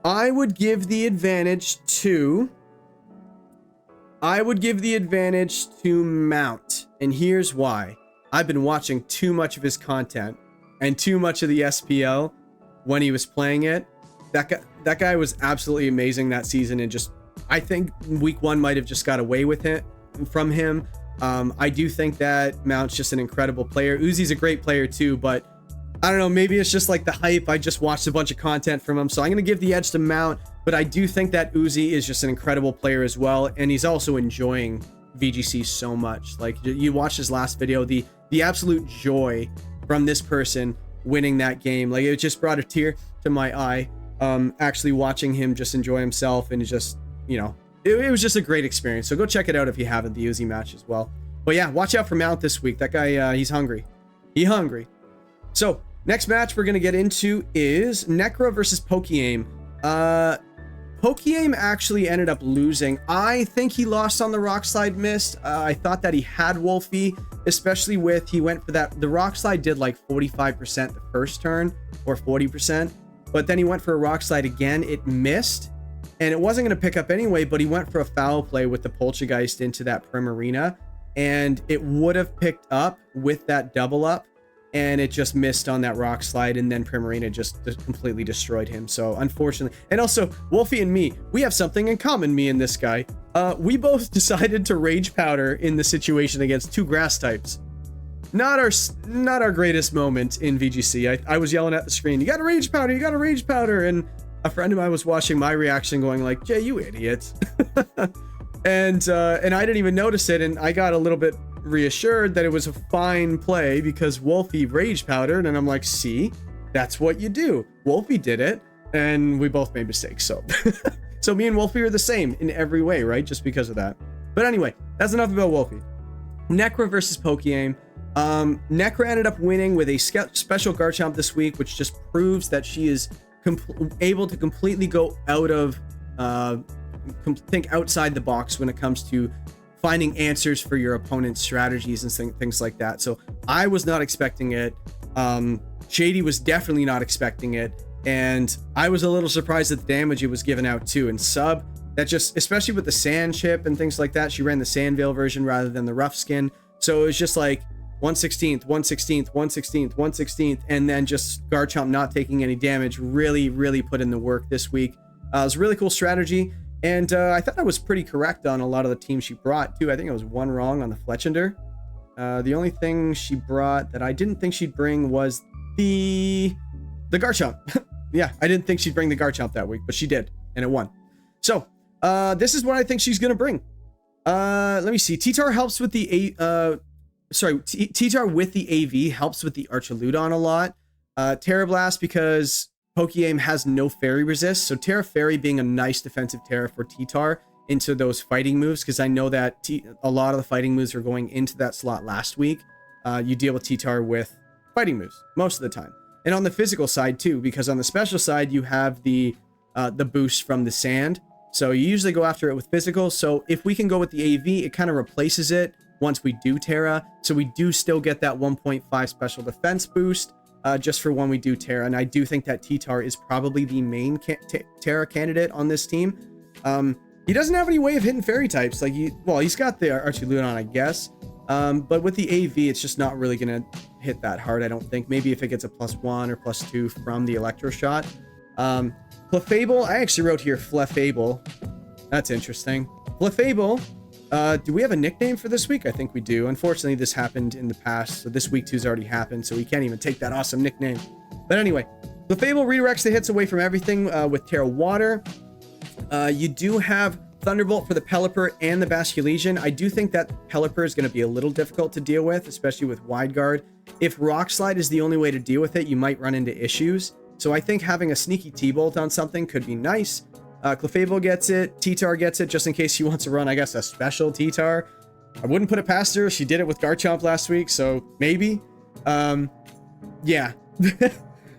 I would give the advantage to Mount. And here's why. I've been watching too much of his content and too much of the SPL when he was playing it. That guy was absolutely amazing that season, and just I think week 1 might have just got away with it from him. I do think that Mount's just an incredible player. Uzi's a great player too, but I don't know, maybe it's just like the hype. I just watched a bunch of content from him, so I'm going to give the edge to Mount, but I do think that Uzi is just an incredible player as well, and he's also enjoying VGC so much. Like, you watch his last video, the absolute joy from this person winning that game. Like, it just brought a tear to my eye, actually watching him just enjoy himself, and just, you know, it was just a great experience. So go check it out if you haven't, the Uzi match as well. But yeah, watch out for Mount this week. That guy, he's hungry. He's hungry. So next match we're going to get into is Nekkra versus pokeaim. Pokeaim actually ended up losing. I think he lost on the Rock Slide Mist. I thought that he had Wolfey, especially with, he went for that. The Rock Slide did like 45% the first turn, or 40%. But then he went for a Rock Slide again. It missed. And it wasn't going to pick up anyway, but he went for a foul play with the Poltergeist into that Primarina. And it would have picked up with that double up. And it just missed on that Rock Slide. And then Primarina just completely destroyed him. So unfortunately. And also, Wolfey and me, we have something in common, me and this guy. We both decided to Rage Powder in the situation against 2 grass types. Not our greatest moment in VGC. I was yelling at the screen, you got a Rage Powder, you got a Rage Powder. And a friend of mine was watching my reaction going like, Jay, you idiot. and I didn't even notice it, and I got a little bit reassured that it was a fine play because Wolfey rage powdered, and I'm like, see, that's what you do. Wolfey did it, and we both made mistakes, so so me and Wolfey are the same in every way, right? Just because of that. But anyway, that's enough about Wolfey. Nekkra versus pokeaim. Nekkra ended up winning with a special Garchomp this week, which just proves that she is able to completely go out of think outside the box when it comes to finding answers for your opponent's strategies and things like that. So I was not expecting it. Shady was definitely not expecting it, and I was a little surprised at the damage it was given out too. And sub, that just, especially with the sand chip and things like that, she ran the Sandvale version rather than the rough skin, so it was just like 1/16th, 1/16th, 1/16th, 1/16th, and then just Garchomp not taking any damage really put in the work this week. It was a really cool strategy, and I thought I was pretty correct on a lot of the teams she brought too. I think I was one wrong on the Fletchender. The only thing she brought that I didn't think she'd bring was the Garchomp. Yeah, I didn't think she'd bring the Garchomp that week, but she did, and it won. So this is what I think she's gonna bring. Let me see. T-Tar helps with the T-Tar with the AV helps with the Archaludon a lot. Terra Blast because pokeaim has no fairy resist, so Terra Fairy being a nice defensive Terra for T-Tar into those fighting moves, because I know that a lot of the fighting moves are going into that slot last week. You deal with T-Tar with fighting moves most of the time, and on the physical side too, because on the special side you have the boost from the sand, so you usually go after it with physical. So if we can go with the AV, it kind of replaces it once we do Terra, so we do still get that 1.5 special defense boost just for when we do Terra. And I do think that T-Tar is probably the main Terra candidate on this team. He doesn't have any way of hitting fairy types, like he's got the Archaludon, I guess, but with the AV it's just not really gonna hit that hard, I don't think. Maybe if it gets a +1 or +2 from the Electro Shot. Clefable, I actually wrote here Flefable. That's interesting. Flefable. Do we have a nickname for this week? I think we do. Unfortunately, this happened in the past, so this week two's already happened, so we can't even take that awesome nickname. But anyway, Clefable redirects the hits away from everything with Terra Water. You do have Thunderbolt for the Pelipper and the Basculegion. I do think that Pelipper is going to be a little difficult to deal with, especially with Wide Guard. If Rock Slide is the only way to deal with it, you might run into issues. So I think having a sneaky T-Bolt on something could be nice. Clefable gets it, T-Tar gets it, just in case she wants to run, I guess, a special T-Tar. I wouldn't put it past her. She did it with Garchomp last week, so maybe. Yeah.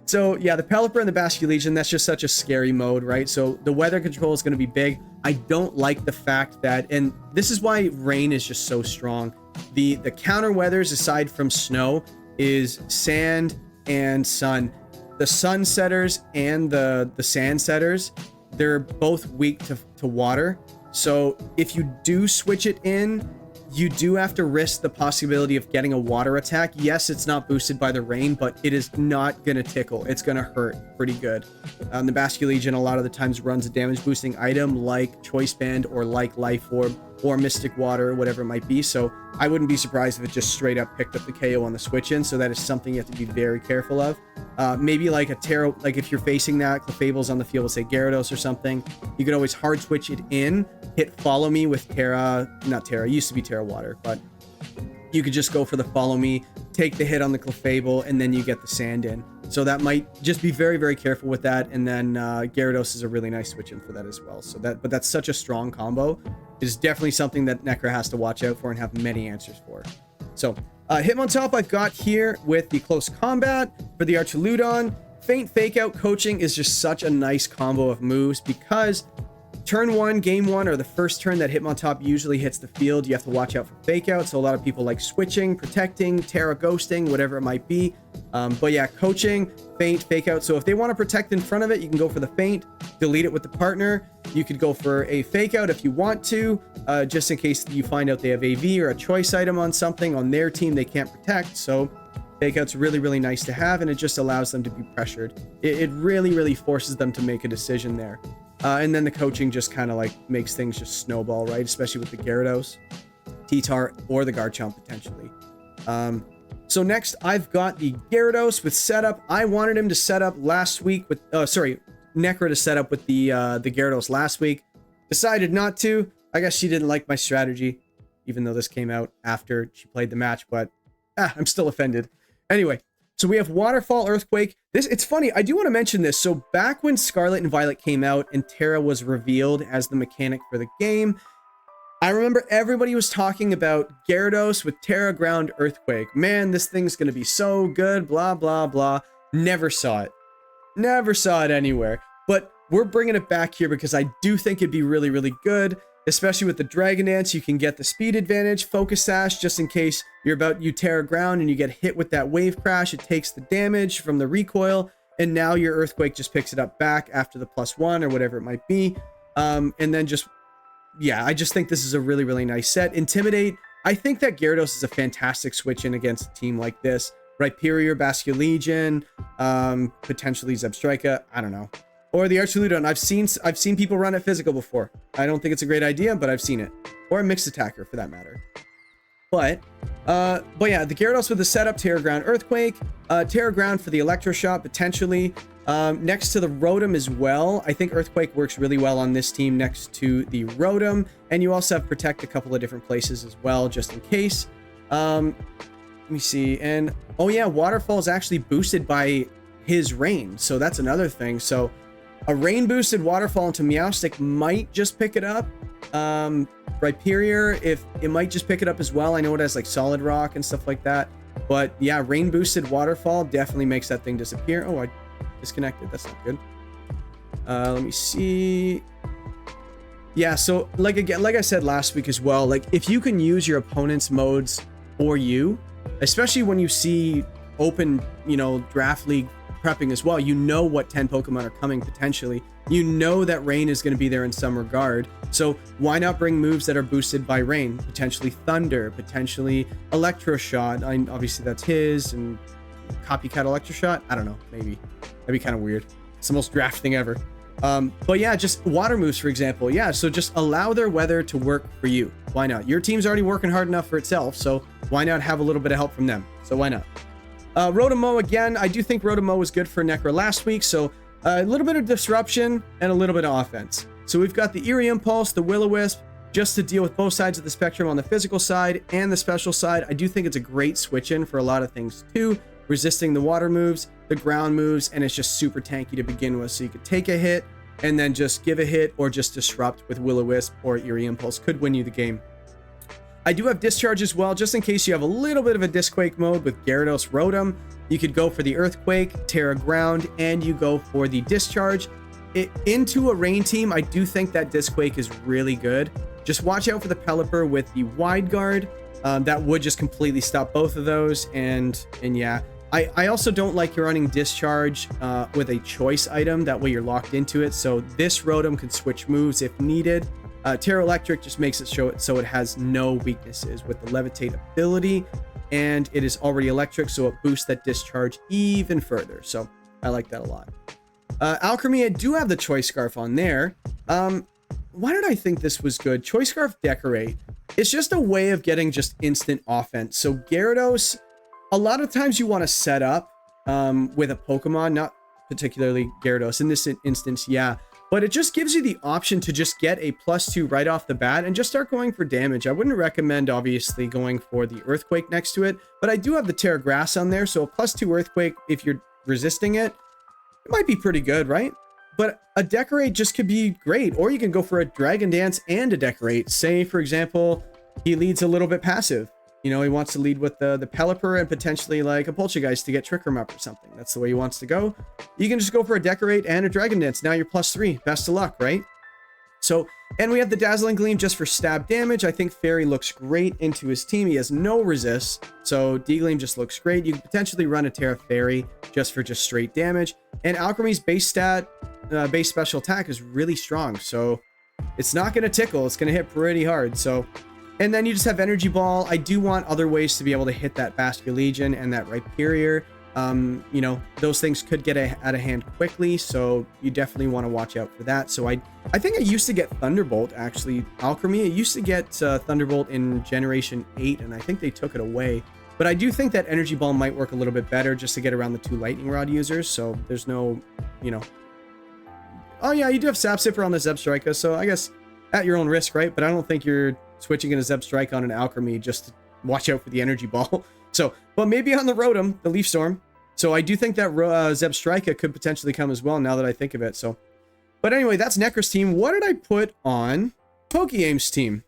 So, yeah, the Pelipper and the Basculegion, that's just such a scary mode, right? So the weather control is going to be big. I don't like the fact that, and this is why rain is just so strong. The counter weathers, aside from snow, is sand and sun. The sun setters and the sand setters, they're both weak to water. So if you do switch it in, you do have to risk the possibility of getting a water attack. Yes, it's not boosted by the rain, but it is not going to tickle. It's going to hurt pretty good. The Basculegion a lot of the times runs a damage boosting item like Choice Band or like Life Orb or Mystic Water, whatever it might be. So I wouldn't be surprised if it just straight up picked up the KO on the switch in. So that is something you have to be very careful of. Maybe like a Terra, like if you're facing that, Clefable's on the field with say Gyarados or something, you could always hard switch it in, hit Follow Me with not Terra, it used to be Terra Water, but you could just go for the Follow Me, take the hit on the Clefable, and then you get the sand in. So that might just be very, very careful with that. And then Gyarados is a really nice switch in for that as well. So but that's such a strong combo. It is definitely something that Nekkra has to watch out for and have many answers for. So Hitmontop I've got here with the close combat for the Archaludon. Feint Fake Out coaching is just such a nice combo of moves because turn 1, game 1, or the first turn that Hitmontop usually hits the field, you have to watch out for Fake Out. So a lot of people like switching, protecting, Terra Ghosting, whatever it might be. But yeah, coaching, Feint, Fake Out. So if they want to protect in front of it, you can go for the Feint, delete it with the partner. You could go for a Fake Out if you want to, just in case you find out they have AV or a choice item on something on their team they can't protect. So Fake Out's really, really nice to have, and it just allows them to be pressured. It really, really forces them to make a decision there. And then the coaching just kind of like makes things just snowball, right? Especially with the Gyarados, T-Tar, or the Garchomp potentially. So next I've got the Gyarados with setup. I wanted him to set up last week with, Nekkra to set up with the Gyarados last week. Decided not to. I guess she didn't like my strategy, even though this came out after she played the match, but I'm still offended. Anyway, so we have Waterfall, Earthquake. It's funny, I do want to mention this. So back when Scarlet and Violet came out and Terra was revealed as the mechanic for the game, I remember everybody was talking about Gyarados with Terra, Ground, Earthquake. Man, this thing's going to be so good, blah, blah, blah. Never saw it. Never saw it anywhere. But we're bringing it back here because I do think it'd be really, really good. Especially with the Dragon Dance, you can get the speed advantage, Focus Sash, just in case you Terra Ground and you get hit with that Wave Crash. It takes the damage from the recoil, and now your Earthquake just picks it up back after the +1 or whatever it might be. And then just, yeah, I just think this is a really, really nice set. Intimidate, I think that Gyarados is a fantastic switch in against a team like this. Rhyperior, Basculegion, potentially Zebstrika, I don't know. Or the Archuludon. I've seen people run it physical before. I don't think it's a great idea, but I've seen it. Or a mixed attacker for that matter. But yeah, the Gyarados with the setup, Terra Ground, Earthquake, Terra Ground for the Electro Shot potentially. Next to the Rotom as well. I think Earthquake works really well on this team next to the Rotom, and you also have Protect a couple of different places as well, just in case. Let me see, and oh yeah, Waterfall is actually boosted by his Rain, so that's another thing. So a Rain boosted Waterfall into Meowstic might just pick it up. Rhyperior, if it might just pick it up as well. I know it has like Solid Rock and stuff like that, but yeah, Rain boosted Waterfall definitely makes that thing disappear. Oh, I disconnected. That's not good. Let me see. Yeah, so like I said last week as well, like if you can use your opponent's modes for you, especially when you see open, draft league prepping as well, you know what 10 Pokemon are coming potentially. You know that Rain is going to be there in some regard. So why not bring moves that are boosted by Rain? Potentially Thunder, potentially Electro Shot. Obviously that's his, and Copycat Electro Shot. I don't know, maybe. That'd be kind of weird. It's the most draft thing ever. But yeah, just water moves, for example. Yeah, so just allow their weather to work for you. Why not? Your team's already working hard enough for itself, so why not have a little bit of help from them? So why not? Rotomo, again, I do think Rotomo was good for Nekkra last week, so a little bit of disruption and a little bit of offense. So we've got the Eerie Impulse, the Will-O-Wisp, just to deal with both sides of the spectrum on the physical side and the special side. I do think it's a great switch-in for a lot of things too, resisting the water moves, the ground moves, and it's just super tanky to begin with. So you could take a hit and then just give a hit, or just disrupt with Will-O-Wisp or Eerie Impulse. Could win you the game. I do have Discharge as well, just in case you have a little bit of a Disquake mode with Gyarados, Rotom. You could go for the Earthquake, Terra Ground, and you go for the Discharge. Into a Rain team, I do think that Disquake is really good. Just watch out for the Pelipper with the Wide Guard. That would just completely stop both of those. And yeah, I also don't like you running Discharge with a choice item. That way you're locked into it. So this Rotom can switch moves if needed. Terra Electric just makes it so it has no weaknesses with the Levitate ability, and it is already electric, so it boosts that Discharge even further. So I like that a lot. Alchemy, I do have the Choice Scarf on there. Why did I think this was good? Choice Scarf Decorate. It's just a way of getting just instant offense. So Gyarados, a lot of times you want to set up with a Pokemon, not particularly Gyarados. In this instance, yeah. But it just gives you the option to just get a +2 right off the bat and just start going for damage. I wouldn't recommend, obviously, going for the Earthquake next to it, but I do have the Terra Grass on there, so a +2 Earthquake, if you're resisting it, it might be pretty good, right? But a Decorate just could be great, or you can go for a Dragon Dance and a Decorate. Say, for example, he leads a little bit passive. He wants to lead with the Pelipper and potentially like a Poltergeist to get Trick Room up or something. That's the way he wants to go. You can just go for a Decorate and a Dragon Dance. Now you're +3. Best of luck, right? So, and we have the Dazzling Gleam just for stab damage. I think Fairy looks great into his team. He has no resist, so D-Gleam just looks great. You can potentially run a Terra Fairy just for straight damage. And Alchemy's base special attack is really strong, so it's not going to tickle. It's going to hit pretty hard, so... And then you just have Energy Ball. I do want other ways to be able to hit that Basculegion and that Rhyperior. Those things could get out of hand quickly, so you definitely want to watch out for that. So I think I used to get Thunderbolt, actually. Alchemy, I used to get Thunderbolt in Generation 8, and I think they took it away. But I do think that Energy Ball might work a little bit better just to get around the 2 Lightning Rod users, so there's no, Oh yeah, you do have Sap Sipper on the Zebstrika, so I guess at your own risk, right? But I don't think you're switching in a Zebstrika on an Alchemy just to watch out for the energy ball. So, but maybe on the Rotom, the Leaf Storm. So I do think that Zebstrika could potentially come as well now that I think of it. So, but anyway, that's Nekkra's team. What did I put on pokeaim's team?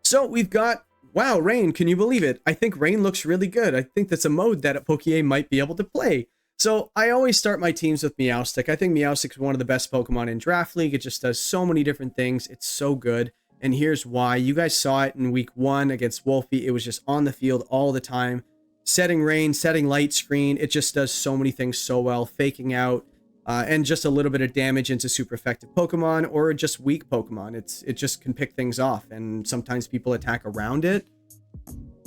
So we've got, wow, Rain, can you believe it? I think Rain looks really good. I think that's a mode that a pokeaim might be able to play. So I always start my teams with Meowstic. I think Meowstic is one of the best Pokemon in Draft League. It just does so many different things. It's so good. And here's why. You guys saw it in week 1 against Wolfey. It was just on the field all the time. Setting Rain, setting Light Screen. It just does so many things so well. Faking out, and just a little bit of damage into super effective Pokemon or just weak Pokemon. It just can pick things off. And sometimes people attack around it.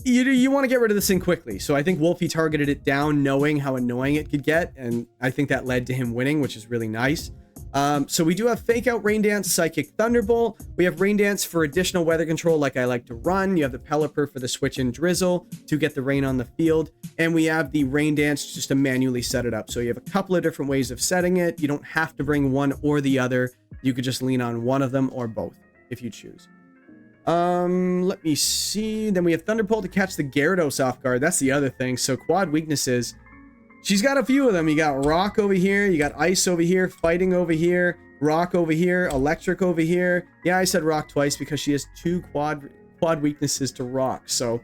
You want to get rid of this thing quickly. So I think Wolfey targeted it down knowing how annoying it could get. And I think that led to him winning, which is really nice. So we do have Fake Out, Rain Dance, Psychic Thunderbolt. We have Rain Dance for additional weather control like I like to run. You have the Pelipper for the switch in Drizzle to get the rain on the field. And we have the Rain Dance just to manually set it up. So you have a couple of different ways of setting it. You don't have to bring one or the other. You could just lean on one of them or both if you choose. Let me see. Then we have Thunderbolt to catch the Gyarados off guard. That's the other thing. So quad weaknesses. She's got a few of them. You got Rock over here. You got Ice over here. Fighting over here. Rock over here. Electric over here. Yeah, I said Rock twice because she has 2 quad weaknesses to Rock. So,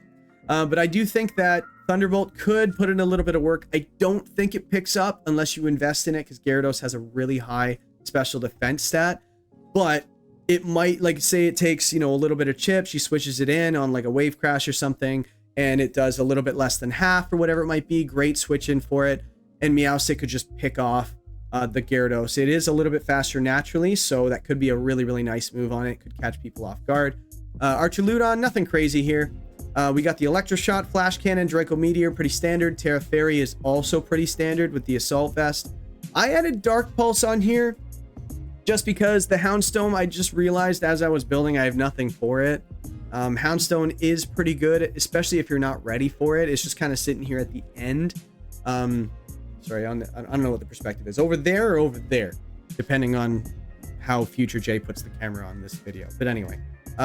but I do think that Thunderbolt could put in a little bit of work. I don't think it picks up unless you invest in it because Gyarados has a really high special defense stat. But it might, like, say it takes, you know, a little bit of chip. She switches it in on like a Wave Crash or something. And it does a little bit less than half or whatever it might be. Great switch in for it. And Meowstic could just pick off the Gyarados. It is a little bit faster naturally, so that could be a really, really nice move on it. Could catch people off guard. Archuludon, nothing crazy here. We got the Electroshot, Flash Cannon, Draco Meteor, pretty standard. Terra Fairy is also pretty standard with the Assault Vest. I added Dark Pulse on here just because the Houndstone, I just realized as I was building, I have nothing for it. Houndstone is pretty good, especially if you're not ready for it. It's just kind of sitting here at the end. Sorry, I don't know what the perspective is. Over there or over there, depending on how Future J puts the camera on this video. But anyway,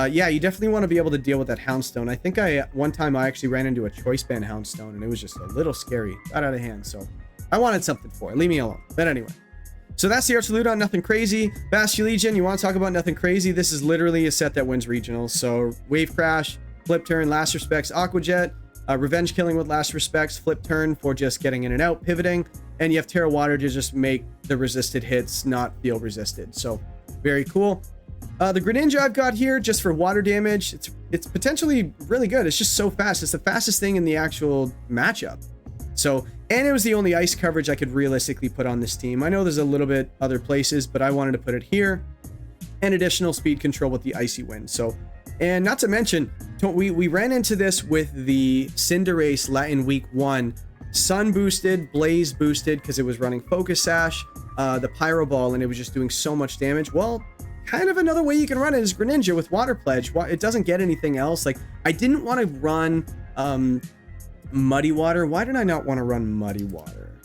yeah, you definitely want to be able to deal with that Houndstone. I think one time I actually ran into a Choice Band Houndstone, and it was just a little scary. Got out of hand, so I wanted something for it. Leave me alone. But anyway. So that's the Archuludon, nothing crazy. Basculegion, you want to talk about nothing crazy? This is literally a set that wins regionals. So Wave Crash, Flip Turn, Last Respects, Aqua Jet, Revenge Killing with Last Respects, Flip Turn for just getting in and out, pivoting, and you have Terra Water to just make the resisted hits not feel resisted. So very cool. The Greninja I've got here just for water damage. It's potentially really good. It's just so fast. It's the fastest thing in the actual matchup. So, and it was the only ice coverage I could realistically put on this team. I know there's a little bit other places, but I wanted to put it here. And additional speed control with the Icy Wind. So, and not to mention, we ran into this with the Cinderace in week 1. Sun boosted, Blaze boosted because it was running Focus Sash, the Pyro Ball, and it was just doing so much damage. Well, kind of another way you can run it is Greninja with Water Pledge. It doesn't get anything else. Like, I didn't want to run Muddy Water. Why did I not want to run Muddy Water?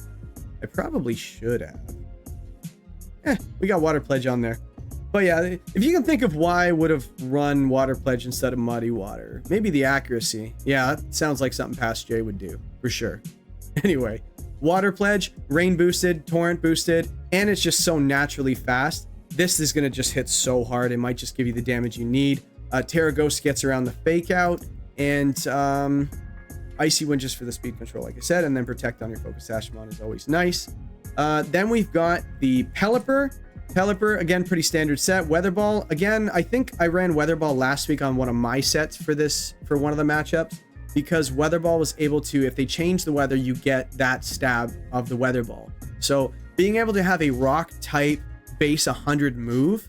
I probably should have. We got Water Pledge on there. But yeah, if you can think of why I would have run Water Pledge instead of Muddy Water. Maybe the accuracy. Yeah, that sounds like something Past J would do, for sure. Anyway, Water Pledge, Rain boosted, Torrent boosted, and it's just so naturally fast. This is going to just hit so hard. It might just give you the damage you need. Terra Ghost gets around the Fake Out, and Icy Wind just for the speed control, like I said, and then Protect on your Focus Ashmon is always nice. Then we've got the Pelipper. Pelipper, again, pretty standard set. Weather Ball, again, I think I ran Weather Ball last week on one of my sets for one of the matchups, because Weather Ball was able to, if they change the weather, you get that stab of the Weather Ball. So being able to have a rock type base 100 move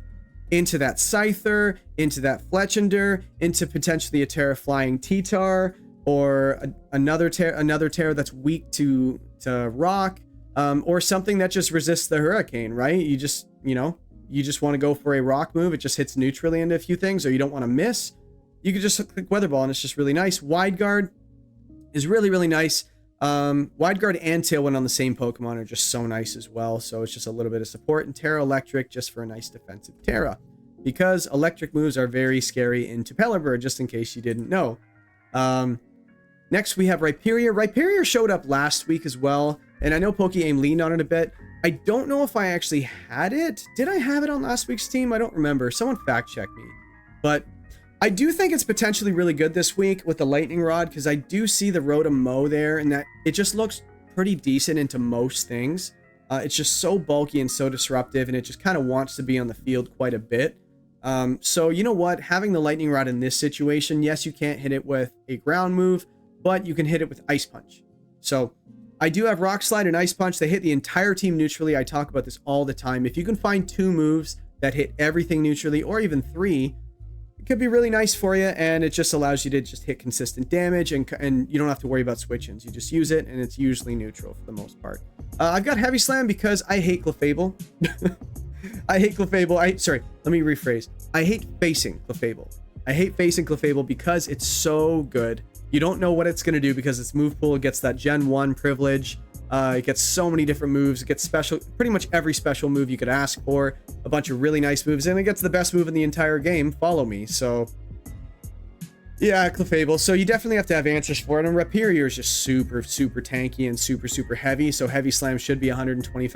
into that Scyther, into that Fletchender, into potentially a Terra Flying T-Tar, or another Terra that's weak to rock, or something that just resists the Hurricane, right? You just want to go for a rock move. It just hits neutrally into a few things, or you don't want to miss. You could just click Weather Ball, and it's just really nice. Wide Guard is really, really nice. Wide Guard and Tailwind on the same Pokemon are just so nice as well. So it's just a little bit of support. And Terra Electric just for a nice defensive Terra. Because electric moves are very scary into Pelipper, just in case you didn't know. Next we have Rhyperior. Rhyperior showed up last week as well. And I know pokeaim leaned on it a bit. I don't know if I actually had it. Did I have it on last week's team? I don't remember. Someone fact check me. But I do think it's potentially really good this week with the Lightning Rod, because I do see the Rotom Mow there, and that it just looks pretty decent into most things. It's just so bulky and so disruptive, and it just kind of wants to be on the field quite a bit. So you know what? Having the Lightning Rod in this situation, yes, you can't hit it with a ground move, but you can hit it with Ice Punch. So I do have Rock Slide and Ice Punch. They hit the entire team neutrally. I talk about this all the time. If you can find 2 moves that hit everything neutrally, or even 3, it could be really nice for you, and it just allows you to just hit consistent damage, and you don't have to worry about switch-ins. You just use it, and it's usually neutral for the most part. I've got Heavy Slam because I hate Clefable. I hate Clefable. Sorry, let me rephrase. I hate facing Clefable. I hate facing Clefable because it's so good. You don't know what it's going to do because its move pool gets that Gen 1 privilege. It gets so many different moves. It gets special, pretty much every special move you could ask for. A bunch of really nice moves, and it gets the best move in the entire game, Follow Me. So yeah, Clefable. So you definitely have to have answers for it. And Rhyperior is just super, super tanky and super, super heavy. So Heavy Slam should be 120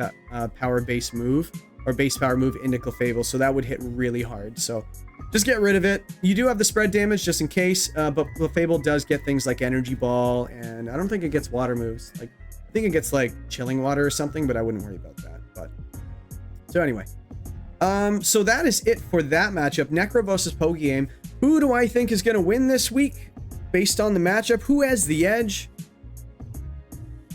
power base move, or base power move into Clefable. So that would hit really hard. So just get rid of it. You do have the spread damage just in case, but Clefable does get things like Energy Ball, and I don't think it gets water moves. Like, I think it gets like Chilling Water or something, but I wouldn't worry about that. But so anyway, so that is it for that matchup. Nekkra versus pokeaim. Who do I think is going to win this week based on the matchup? Who has the edge?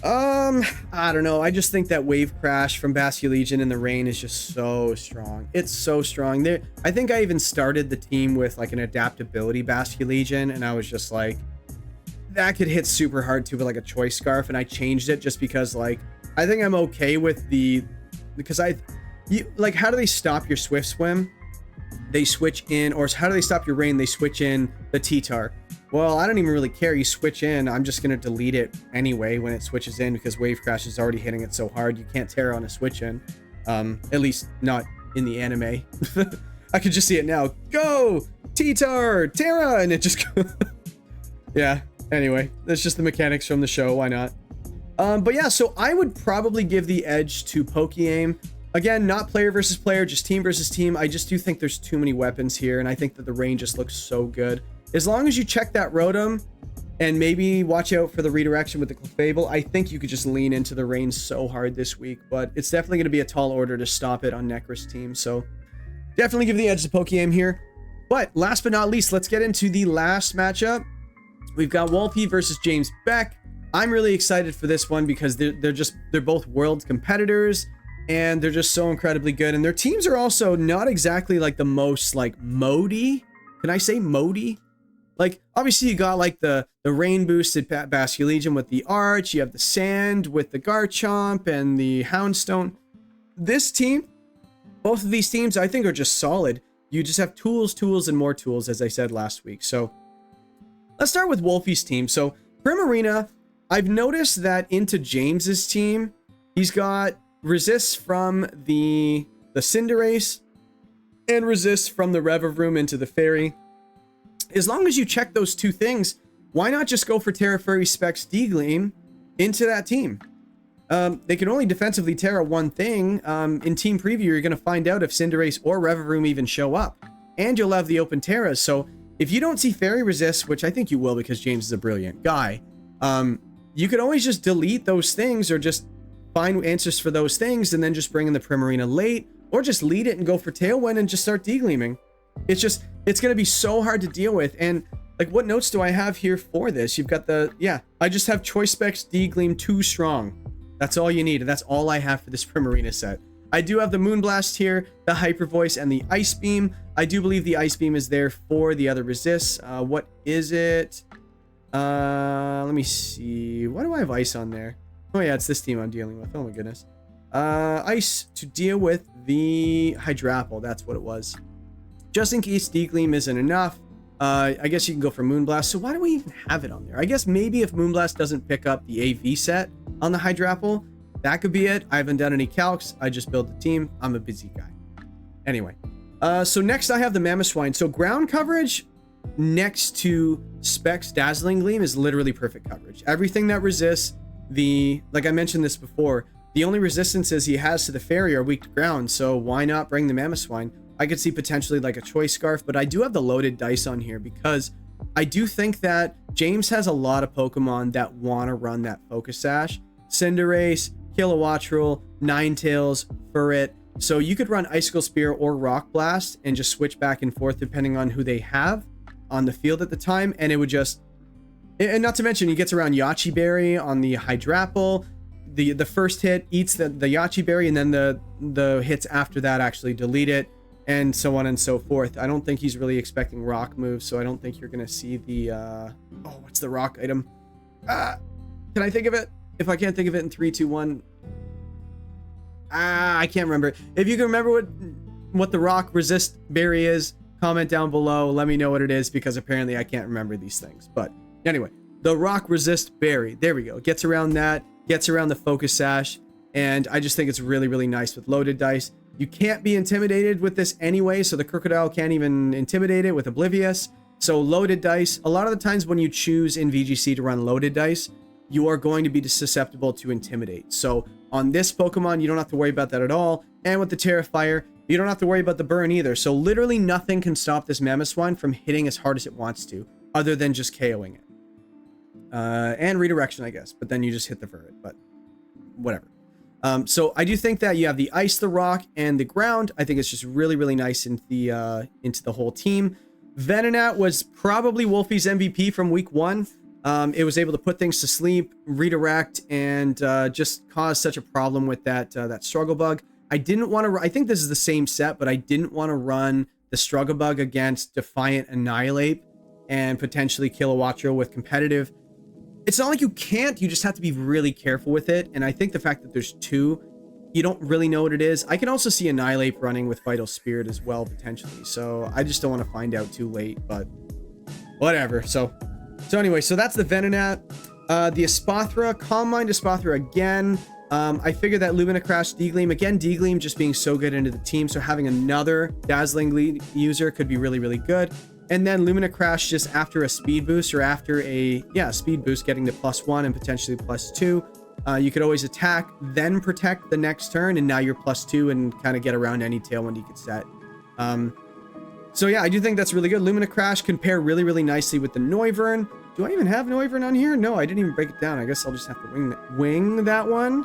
I don't know. I just think that Wave Crash from Basculegion in the rain is just so strong. It's so strong. There, I think I even started the team with like an adaptability Basculegion, and I was just like, that could hit super hard too with like a Choice Scarf, and I changed it just because like I think I'm okay with because like, how do they stop your Swift Swim? They switch in, or how do they stop your rain? They switch in the T-Tar. Well, I don't even really care. You switch in, I'm just gonna delete it anyway when it switches in, because Wave Crash is already hitting it so hard. You can't Terra on a switch in, at least not in the anime. I could just see it now. Go T-Tar, Terra, and it just yeah. Anyway, that's just the mechanics from the show. Why not? But yeah, so I would probably give the edge to pokeaim. Again, not player versus player, just team versus team. I just do think there's too many weapons here, and I think that the rain just looks so good. As long as you check that Rotom and maybe watch out for the redirection with the Clefable, I think you could just lean into the rain so hard this week. But it's definitely going to be a tall order to stop it on Nekkra's team. So definitely give the edge to pokeaim here. But last but not least, let's get into the last matchup. We've got Wolfey versus James Baek. I'm really excited for this one because they're both world competitors, and they're just so incredibly good. And their teams are also not exactly like the most like modi. Can I say modi? Like, obviously you got like the rain boosted Basculegion with the Arch. You have the Sand with the Garchomp and the Houndstone. This team, both of these teams, I think are just solid. You just have tools, and more tools, as I said last week. So let's start with Wolfey's team. So Primarina, I've noticed that into James's team, he's got resists from the Cinderace and resists from the Revavroom into the Fairy. As long as you check those two things, why not just go for Terra Fairy Specs D-Gleam into that team? They can only defensively Terra one thing. In Team Preview, you're going to find out if Cinderace or Revavroom even show up. And you'll have the open Terras. So if you don't see Fairy Resist, which I think you will because James is a brilliant guy, you could always just delete those things or just find answers for those things and then just bring in the Primarina late, or just lead it and go for Tailwind and just start D-Gleaming. It's going to be so hard to deal with. And like, what notes do I have here for this? You've got I just have Choice Specs D-Gleam 2 strong. That's all you need. And that's all I have for this Primarina set. I do have the Moonblast here, the Hyper Voice, and the Ice Beam. I do believe the Ice Beam is there for the other resists. What is it? Let me see. Why do I have Ice on there? Oh yeah, it's this team I'm dealing with. Oh my goodness. Ice to deal with the Hydrapple. That's what it was. Just in case D-Gleam isn't enough, I guess you can go for Moonblast. So why do we even have it on there? I guess maybe if Moonblast doesn't pick up the AV set on the Hydrapple, that could be it. I haven't done any calcs. I just built the team. I'm a busy guy. Anyway, so next I have the Mamoswine. So ground coverage next to Specs Dazzling Gleam is literally perfect coverage. Everything that resists like I mentioned this before, the only resistances he has to the fairy are weak to ground. So why not bring the Mamoswine? I could see potentially like a Choice Scarf, but I do have the loaded dice on here because I do think that James has a lot of Pokemon that want to run that Focus Sash. Cinderace, Kilowattrel, Ninetales, Furret. So you could run Icicle Spear or Rock Blast and just switch back and forth depending on who they have on the field at the time. And it would just, and not to mention he gets around Yachi Berry on the Hydrapple. The first hit eats the Yachi Berry, and then the hits after that actually delete it, and so on and so forth. I don't think he's really expecting rock moves, so I don't think you're gonna see the what's the rock item? Can I think of it? If I can't think of it in 3, 2, 1. I can't remember. If you can remember what the rock resist berry is, comment down below. Let me know what it is, because apparently I can't remember these things. But anyway, the rock resist berry. There we go. Gets around that. Gets around the Focus Sash. And I just think it's really, really nice with loaded dice. You can't be intimidated with this anyway, so the Crocodile can't even intimidate it with Oblivious. So loaded dice, a lot of the times when you choose in VGC to run loaded dice, you are going to be susceptible to Intimidate. So on this Pokemon, you don't have to worry about that at all. And with the Terrifier, you don't have to worry about the burn either. So literally nothing can stop this Mamoswine from hitting as hard as it wants to, other than just KOing it. And redirection, I guess, but then you just hit the Furret, but whatever. So I do think that you have the Ice, the Rock, and the Ground. I think it's just really, really nice into the whole team. Venonat was probably Wolfey's MVP from week 1. It was able to put things to sleep, redirect, and just cause such a problem with that Struggle Bug. I didn't want to. I think this is the same set, but I didn't want to run the Struggle Bug against Defiant Annihilate and potentially Kilowattrel with competitive. It's not like you can't. You just have to be really careful with it. And I think the fact that there's 2, you don't really know what it is. I can also see Annihilate running with Vital Spirit as well potentially. So I just don't want to find out too late. But whatever. So anyway, so that's the Venonat. The Espathra, Calm Mind Espathra again. I figured that Luminacrash D-Gleam, again, D-Gleam just being so good into the team, so having another Dazzling Gleam user could be really, really good. And then Luminacrash just after a speed boost, or after a, speed boost, getting to +1 and potentially +2. You could always attack, then protect the next turn, and now you're +2 and kind of get around any Tailwind you could set. So yeah, I do think that's really good. Luminacrash can pair really, really nicely with the Noivern. Do I even have Noivern on here? No, I didn't even break it down. I guess I'll just have to wing that one.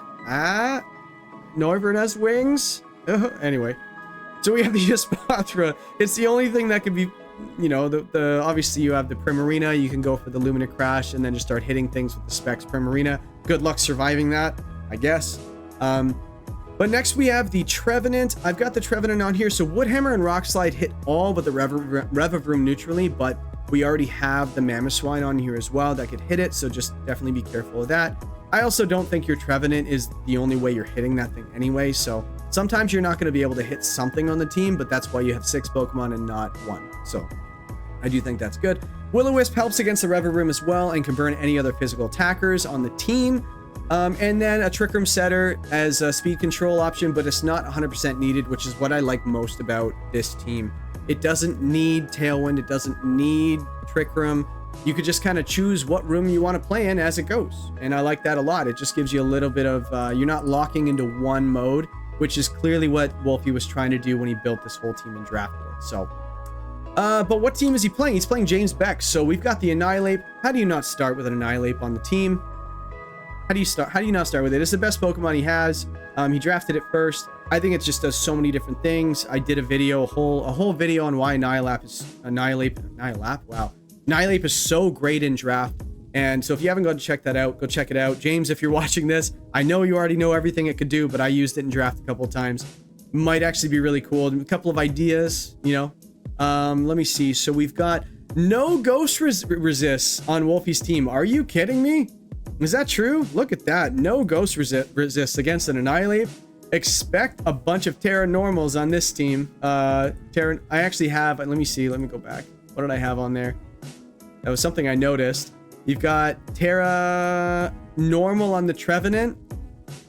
Noivern has wings. Anyway, so we have the Espathra. It's the only thing that could be, you know, obviously you have the Primarina. You can go for the Luminacrash and then just start hitting things with the Specs Primarina. Good luck surviving that, I guess. But next we have the Trevenant. I've got the Trevenant on here. So Woodhammer and Rock Slide hit all but the Revavroom neutrally, but we already have the Mamoswine on here as well that could hit it. So just definitely be careful of that. I also don't think your Trevenant is the only way you're hitting that thing anyway. So sometimes you're not going to be able to hit something on the team, but that's why you have 6 Pokemon and not 1. So I do think that's good. Will-O-Wisp helps against the Revavroom as well and can burn any other physical attackers on the team. And then a Trick Room Setter as a speed control option, but it's not 100% needed, which is what I like most about this team. It doesn't need Tailwind. It doesn't need Trick Room. You could just kind of choose what room you want to play in as it goes. And I like that a lot. It just gives you a little bit of, you're not locking into one mode, which is clearly what Wolfey was trying to do when he built this whole team and drafted it. So, but what team is he playing? He's playing James Beck. So we've got the Annihilate. How do you not start with an Annihilate on the team? How do you not start with it? It's the best Pokemon he has. He drafted it first. I think it just does so many different things. I did a video, a whole video on why Annihilate is so great in draft. And so if you haven't gone to check that out, go check it out. James, if you're watching this, I know you already know everything it could do, but I used it in draft a couple of times. Might actually be really cool. A couple of ideas, you know. Let me see. So we've got no Ghost Resists on Wolfey's team. Are you kidding me? Is that true? Look at that. No Ghost Resists against an Annihilate. Expect a bunch of Terra Normals on this team. I actually have, let me see. Let me go back. What did I have on there? That was something I noticed. You've got Terra Normal on the Trevenant,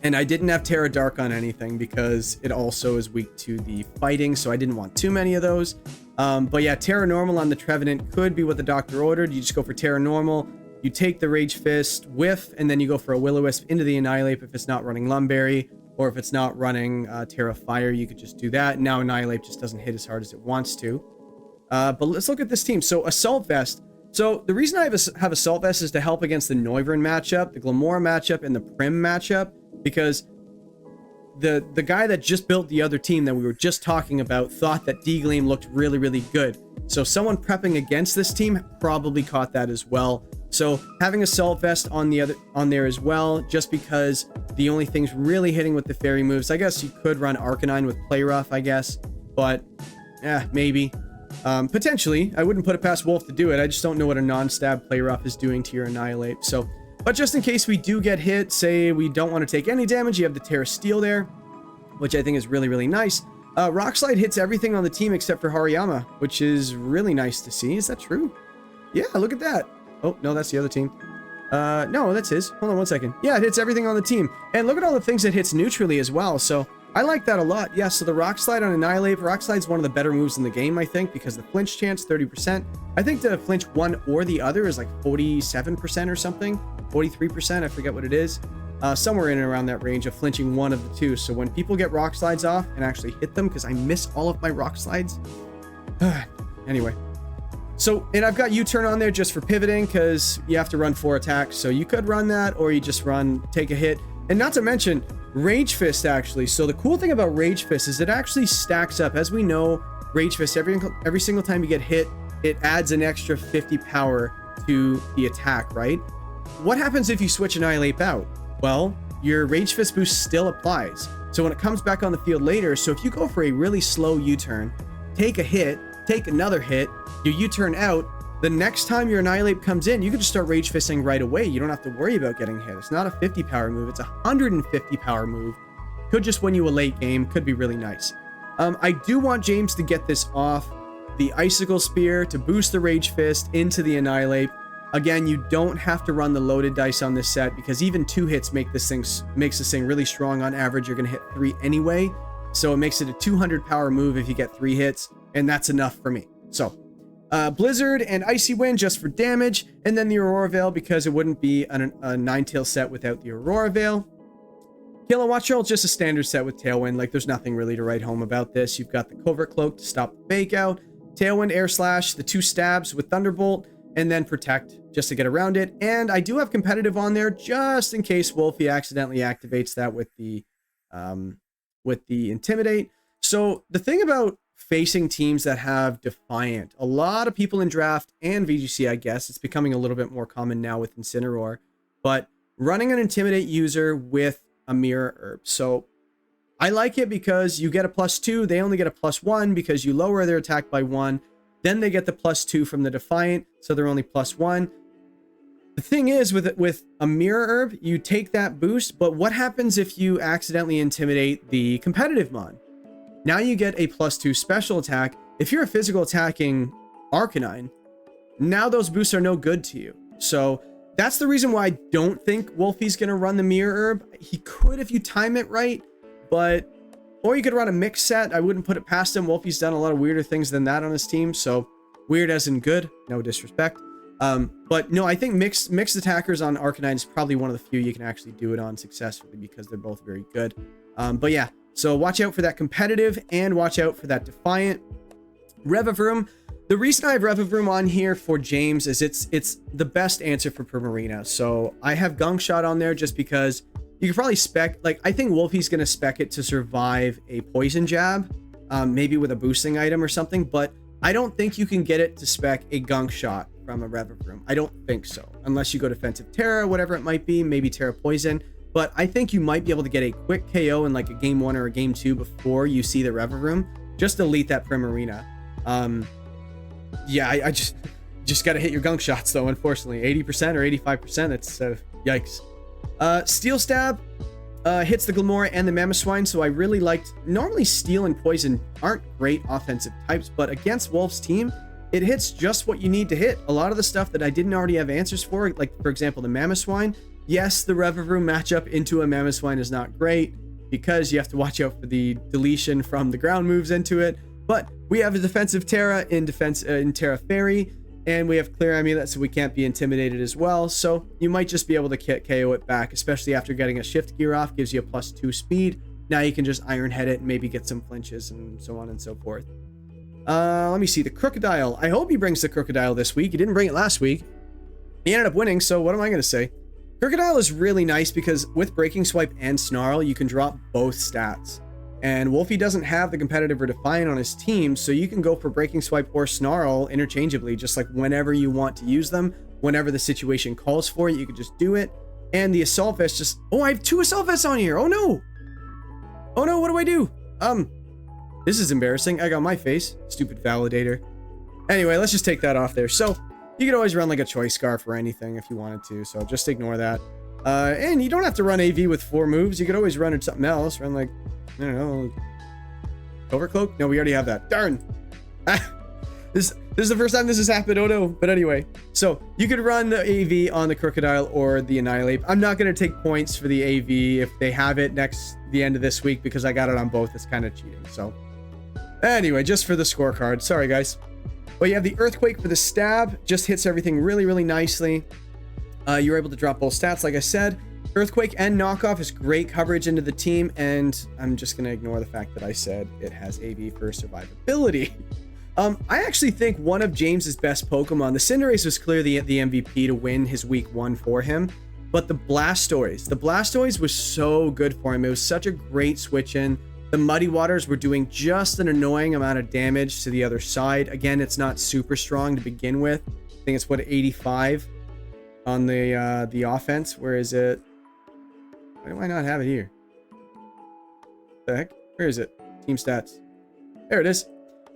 and I didn't have Terra Dark on anything because it also is weak to the fighting, so I didn't want too many of those. But yeah, Terra Normal on the Trevenant could be what the doctor ordered. You just go for Terra Normal, you take the Rage Fist, whiff, and then you go for a Will-O-Wisp into the Annihilate if it's not running Lumberry, or if it's not running Terra Fire, you could just do that. Now Annihilate just doesn't hit as hard as it wants to. But let's look at this team. So Assault Vest. So the reason I have Assault Vest is to help against the Noivern matchup, the Glamora matchup, and the Prim matchup, because the guy that just built the other team that we were just talking about thought that D-Gleam looked really, really good. So someone prepping against this team probably caught that as well. So having Assault Vest on there as well, just because the only things really hitting with the fairy moves, I guess you could run Arcanine with Play Rough, I guess, but maybe. Potentially, I wouldn't put it past Wolfe to do it. I just don't know what a non-stab Play Rough is doing to your Annihilate. So, but just in case we do get hit, say we don't want to take any damage, you have the Terra Steel there, which I think is really, really nice. Rock Slide hits everything on the team except for Hariyama, which is really nice to see. Is that true? Yeah, look at that. Oh, no, that's the other team. No, that's his. Hold on one second. Yeah, it hits everything on the team. And look at all the things it hits neutrally as well. So I like that a lot. Yeah, so the Rock Slide on Annihilate. Rock Slide's one of the better moves in the game, I think, because the flinch chance, 30%. I think the flinch one or the other is like 47% or something. 43%, I forget what it is. Somewhere in and around that range of flinching one of the two. So when people get Rock Slides off and actually hit them, because I miss all of my Rock Slides. Anyway. So, and I've got U-turn on there just for pivoting because you have to run 4 attacks. So you could run that, or you just take a hit. And not to mention Rage Fist, actually. So the cool thing about Rage Fist is it actually stacks up. As we know, Rage Fist, every single time you get hit, it adds an extra 50 power to the attack, right? What happens if you switch Annihilate out? Well, your Rage Fist boost still applies. So when it comes back on the field later, so if you go for a really slow U-turn, take a hit, take another hit, you U-turn out, the next time your Annihilate comes in, you can just start Rage Fisting right away. You don't have to worry about getting hit. It's not a 50 power move, it's a 150 power move. Could just win you a late game, could be really nice. I do want James to get this off the Icicle Spear to boost the Rage Fist into the Annihilate. Again, you don't have to run the loaded dice on this set because even 2 hits makes this thing really strong. On average, you're going to hit 3 anyway. So it makes it a 200 power move if you get 3 hits, and that's enough for me. So Blizzard and Icy Wind just for damage, and then the Aurora Veil because it wouldn't be a Ninetales set without the Aurora Veil. Kilowatt Troll, just a standard set with Tailwind. Like, there's nothing really to write home about this. You've got the Covert Cloak to stop the Baek out, Tailwind, Air Slash, the 2 stabs with Thunderbolt, and then Protect just to get around it. And I do have competitive on there just in case Wolfey accidentally activates that with the Intimidate. So the thing about facing teams that have Defiant, a lot of people in draft and VGC, I guess, it's becoming a little bit more common now with Incineroar, but running an Intimidate user with a Mirror Herb. So I like it because you get a +2, they only get a +1 because you lower their attack by 1. Then they get the +2 from the Defiant, so they're only +1. The thing is, with a Mirror Herb, you take that boost, but what happens if you accidentally intimidate the competitive mon? Now you get a +2 special attack. If you're a physical attacking Arcanine, now those boosts are no good to you. So that's the reason why I don't think Wolfey's going to run the Mirror Herb. He could if you time it right, but... Or you could run a mix set. I wouldn't put it past him. Wolfey's done a lot of weirder things than that on his team. So weird as in good. No disrespect. But no, I think mixed attackers on Arcanine is probably one of the few you can actually do it on successfully because they're both very good. But yeah, so watch out for that competitive and watch out for that Defiant. Revavroom. The reason I have Revavroom on here for James is it's the best answer for Primarina. So I have Gunk Shot on there just because you could probably spec, like, I think Wolfey's going to spec it to survive a Poison Jab, maybe with a boosting item or something, but I don't think you can get it to spec a Gunk Shot from a Revavroom. I don't think so, unless you go Defensive Terra, whatever it might be, maybe Terra Poison, but I think you might be able to get a quick KO in like a Game 1 or a Game 2 before you see the Revavroom. Just delete that Primarina. Yeah, I just got to hit your Gunk Shots though, unfortunately. 80% or 85%, that's yikes. Steel Stab hits the Glamora and the Mamoswine, so I really liked... Normally Steel and Poison aren't great offensive types, but against Wolf's team, it hits just what you need to hit. A lot of the stuff that I didn't already have answers for, like for example, the Mamoswine. Yes, the Revavroom matchup into a Mamoswine is not great because you have to watch out for the deletion from the ground moves into it. But we have a defensive Terra in Terra Fairy, and we have Clear Amulet, so we can't be intimidated as well. So you might just be able to KO it back, especially after getting a Shift Gear off, gives you a +2 speed. Now you can just Iron Head it and maybe get some flinches and so on and so forth. Let me see, the Crocodile. I hope he brings the Crocodile this week. He didn't bring it last week. He ended up winning, so what am I going to say? Crocodile is really nice because with Breaking Swipe and Snarl, you can drop both stats. And Wolfey doesn't have the competitive or Defiant on his team, so you can go for Breaking Swipe or Snarl interchangeably, just like whenever you want to use them, whenever the situation calls for it, you can just do it. And the Assault Vest just... Oh, I have 2 Assault Vests on here! Oh no! Oh no, what do I do? This is embarrassing. I got my face. Stupid validator. Anyway, let's just take that off there. So, you could always run like a Choice Scarf or anything if you wanted to, so just ignore that. And you don't have to run AV with 4 moves. You could always run it something else. Run like... I don't know. Overcloak? No, we already have that. Darn. This is the first time this has happened. Oh no. But anyway, so you could run the AV on the Crocodile or the Annihilate. I'm not going to take points for the AV if they have it the end of this week because I got it on both. It's kind of cheating. So anyway, just for the scorecard. Sorry, guys. But you have the Earthquake for the stab. Just hits everything really, really nicely. You're able to drop both stats, like I said. Earthquake and Knockoff is great coverage into the team, and I'm just going to ignore the fact that I said it has AV for survivability. I actually think one of James's best Pokemon, the Cinderace was clearly the MVP to win his week 1 for him, but the Blastoise was so good for him. It was such a great switch in. The Muddy Waters were doing just an annoying amount of damage to the other side. Again, it's not super strong to begin with. I think it's what, 85 on the offense. Where is it? Why do I not have it here? The heck? Where is it? Team stats. There it is.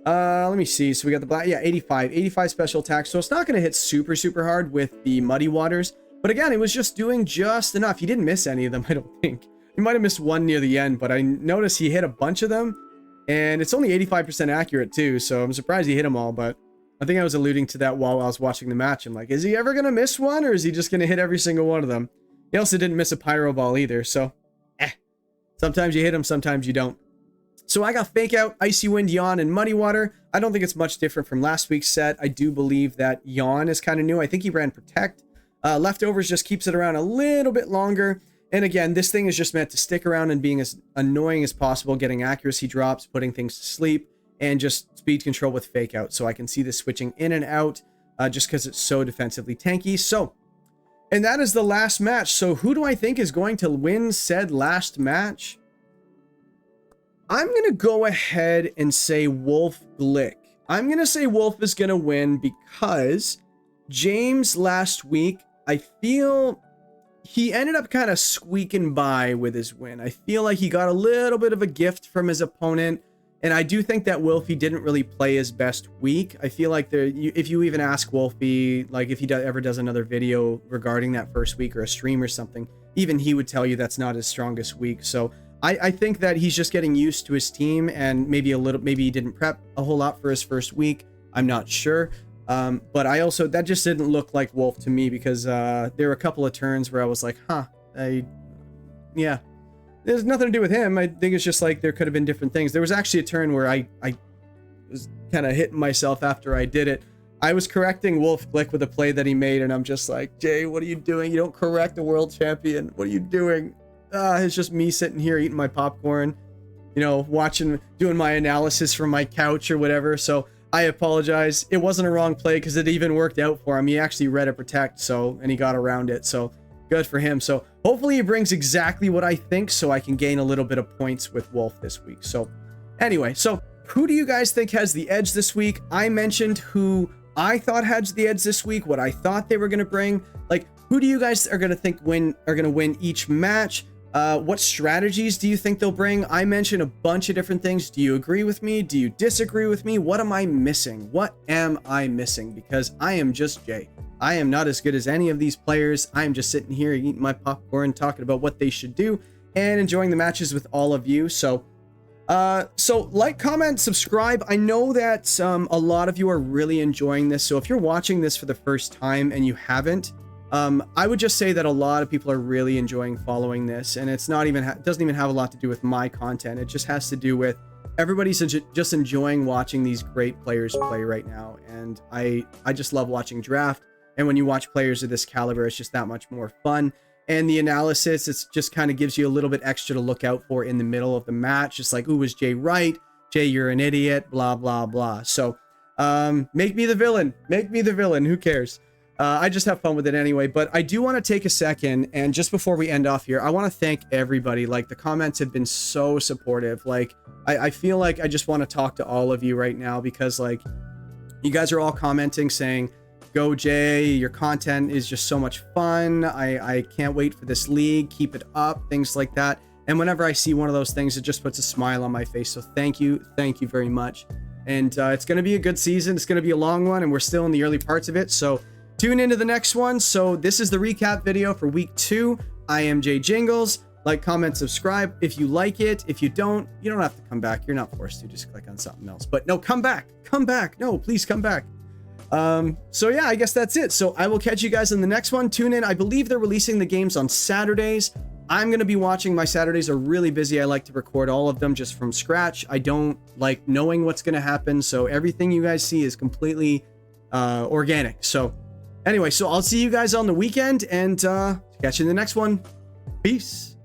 Let me see. So we got the black, yeah, 85 special attack. So it's not going to hit super, super hard with the Muddy Waters. But again, it was just doing just enough. He didn't miss any of them, I don't think. He might have missed one near the end, but I noticed he hit a bunch of them. And it's only 85% accurate too, so I'm surprised he hit them all. But I think I was alluding to that while I was watching the match. I'm like, is he ever going to miss one, or is he just going to hit every single one of them? He also didn't miss a Pyro Ball either, so sometimes you hit him, sometimes you don't. So I got Fake Out, Icy Wind, Yawn, and Muddy Water. I don't think it's much different from last week's set. I do believe that Yawn is kind of new. I think he ran Protect. Leftovers just keeps it around a little bit longer. And again, this thing is just meant to stick around and being as annoying as possible, getting accuracy drops, putting things to sleep, and just speed control with Fake Out. So I can see this switching in and out just because it's so defensively tanky. So, and that is the last match. So who do I think is going to win said last match? I'm going to go ahead and say Wolf Glick. I'm going to say Wolf is going to win because James last week, I feel he ended up kind of squeaking by with his win. I feel like he got a little bit of a gift from his opponent. And I do think that Wolfey didn't really play his best week. I feel like if you even ask Wolfey, like if he ever does another video regarding that first week or a stream or something, even he would tell you that's not his strongest week. So I think that he's just getting used to his team, and maybe he didn't prep a whole lot for his first week. I'm not sure. But that just didn't look like Wolf to me, because there were a couple of turns where I was like, yeah. There's nothing to do with him. I think it's just like there could have been different things. There was actually a turn where I was kind of hitting myself after I did it. I was correcting Wolf Glick with a play that he made, and I'm just like, Jay, what are you doing? You don't correct a world champion. What are you doing? It's just me sitting here eating my popcorn, you know, doing my analysis from my couch or whatever. So I apologize. It wasn't a wrong play because it even worked out for him. He actually read a Protect, and he got around it. So good for him. So hopefully he brings exactly what I think, so I can gain a little bit of points with Wolf this week. So anyway, so who do you guys think has the edge this week? I mentioned who I thought had the edge this week, what I thought they were going to bring. Like, who do you guys are going to think are going to win each match? What strategies do you think they'll bring? I mentioned a bunch of different things. Do you agree with me? Do you disagree with me? What am I missing? What am I missing? Because I am just Jay. I am not as good as any of these players. I am just sitting here eating my popcorn, talking about what they should do, and enjoying the matches with all of you. So So like, comment, subscribe. I know that a lot of you are really enjoying this. So if you're watching this for the first time and you haven't, I would just say that a lot of people are really enjoying following this, and it's not even doesn't even have a lot to do with my content. It just has to do with everybody's just enjoying watching these great players play right now. And I just love watching draft. And when you watch players of this caliber, it's just that much more fun. And the analysis, it's just kind of gives you a little bit extra to look out for in the middle of the match. Just like, ooh, was Jay right? Jay, you're an idiot, blah, blah, blah. So make me the villain. Make me the villain. Who cares? I just have fun with it anyway. But I do want to take a second, and just before we end off here, I want to thank everybody. Like, the comments have been so supportive. Like, I feel like I just want to talk to all of you right now, because like, you guys are all commenting saying, go Jay, your content is just so much fun. I can't wait for this league. Keep it up, things like that. And whenever I see one of those things, it just puts a smile on my face. So thank you very much. And it's going to be a good season. It's going to be a long one, and we're still in the early parts of it. So tune into the next one. So this is the recap video for week 2. I am Jay Jingles. Like, comment, subscribe if you like it. If you don't, you don't have to come back. You're not forced to. Just click on something else. But no, come back. Come back. No, please come back. So yeah, I guess that's it. So I will catch you guys in the next one. Tune in. I believe they're releasing the games on Saturdays. I'm going to be watching. My Saturdays are really busy. I like to record all of them just from scratch. I don't like knowing what's going to happen. So everything you guys see is completely organic. So anyway, so I'll see you guys on the weekend, and catch you in the next one. Peace.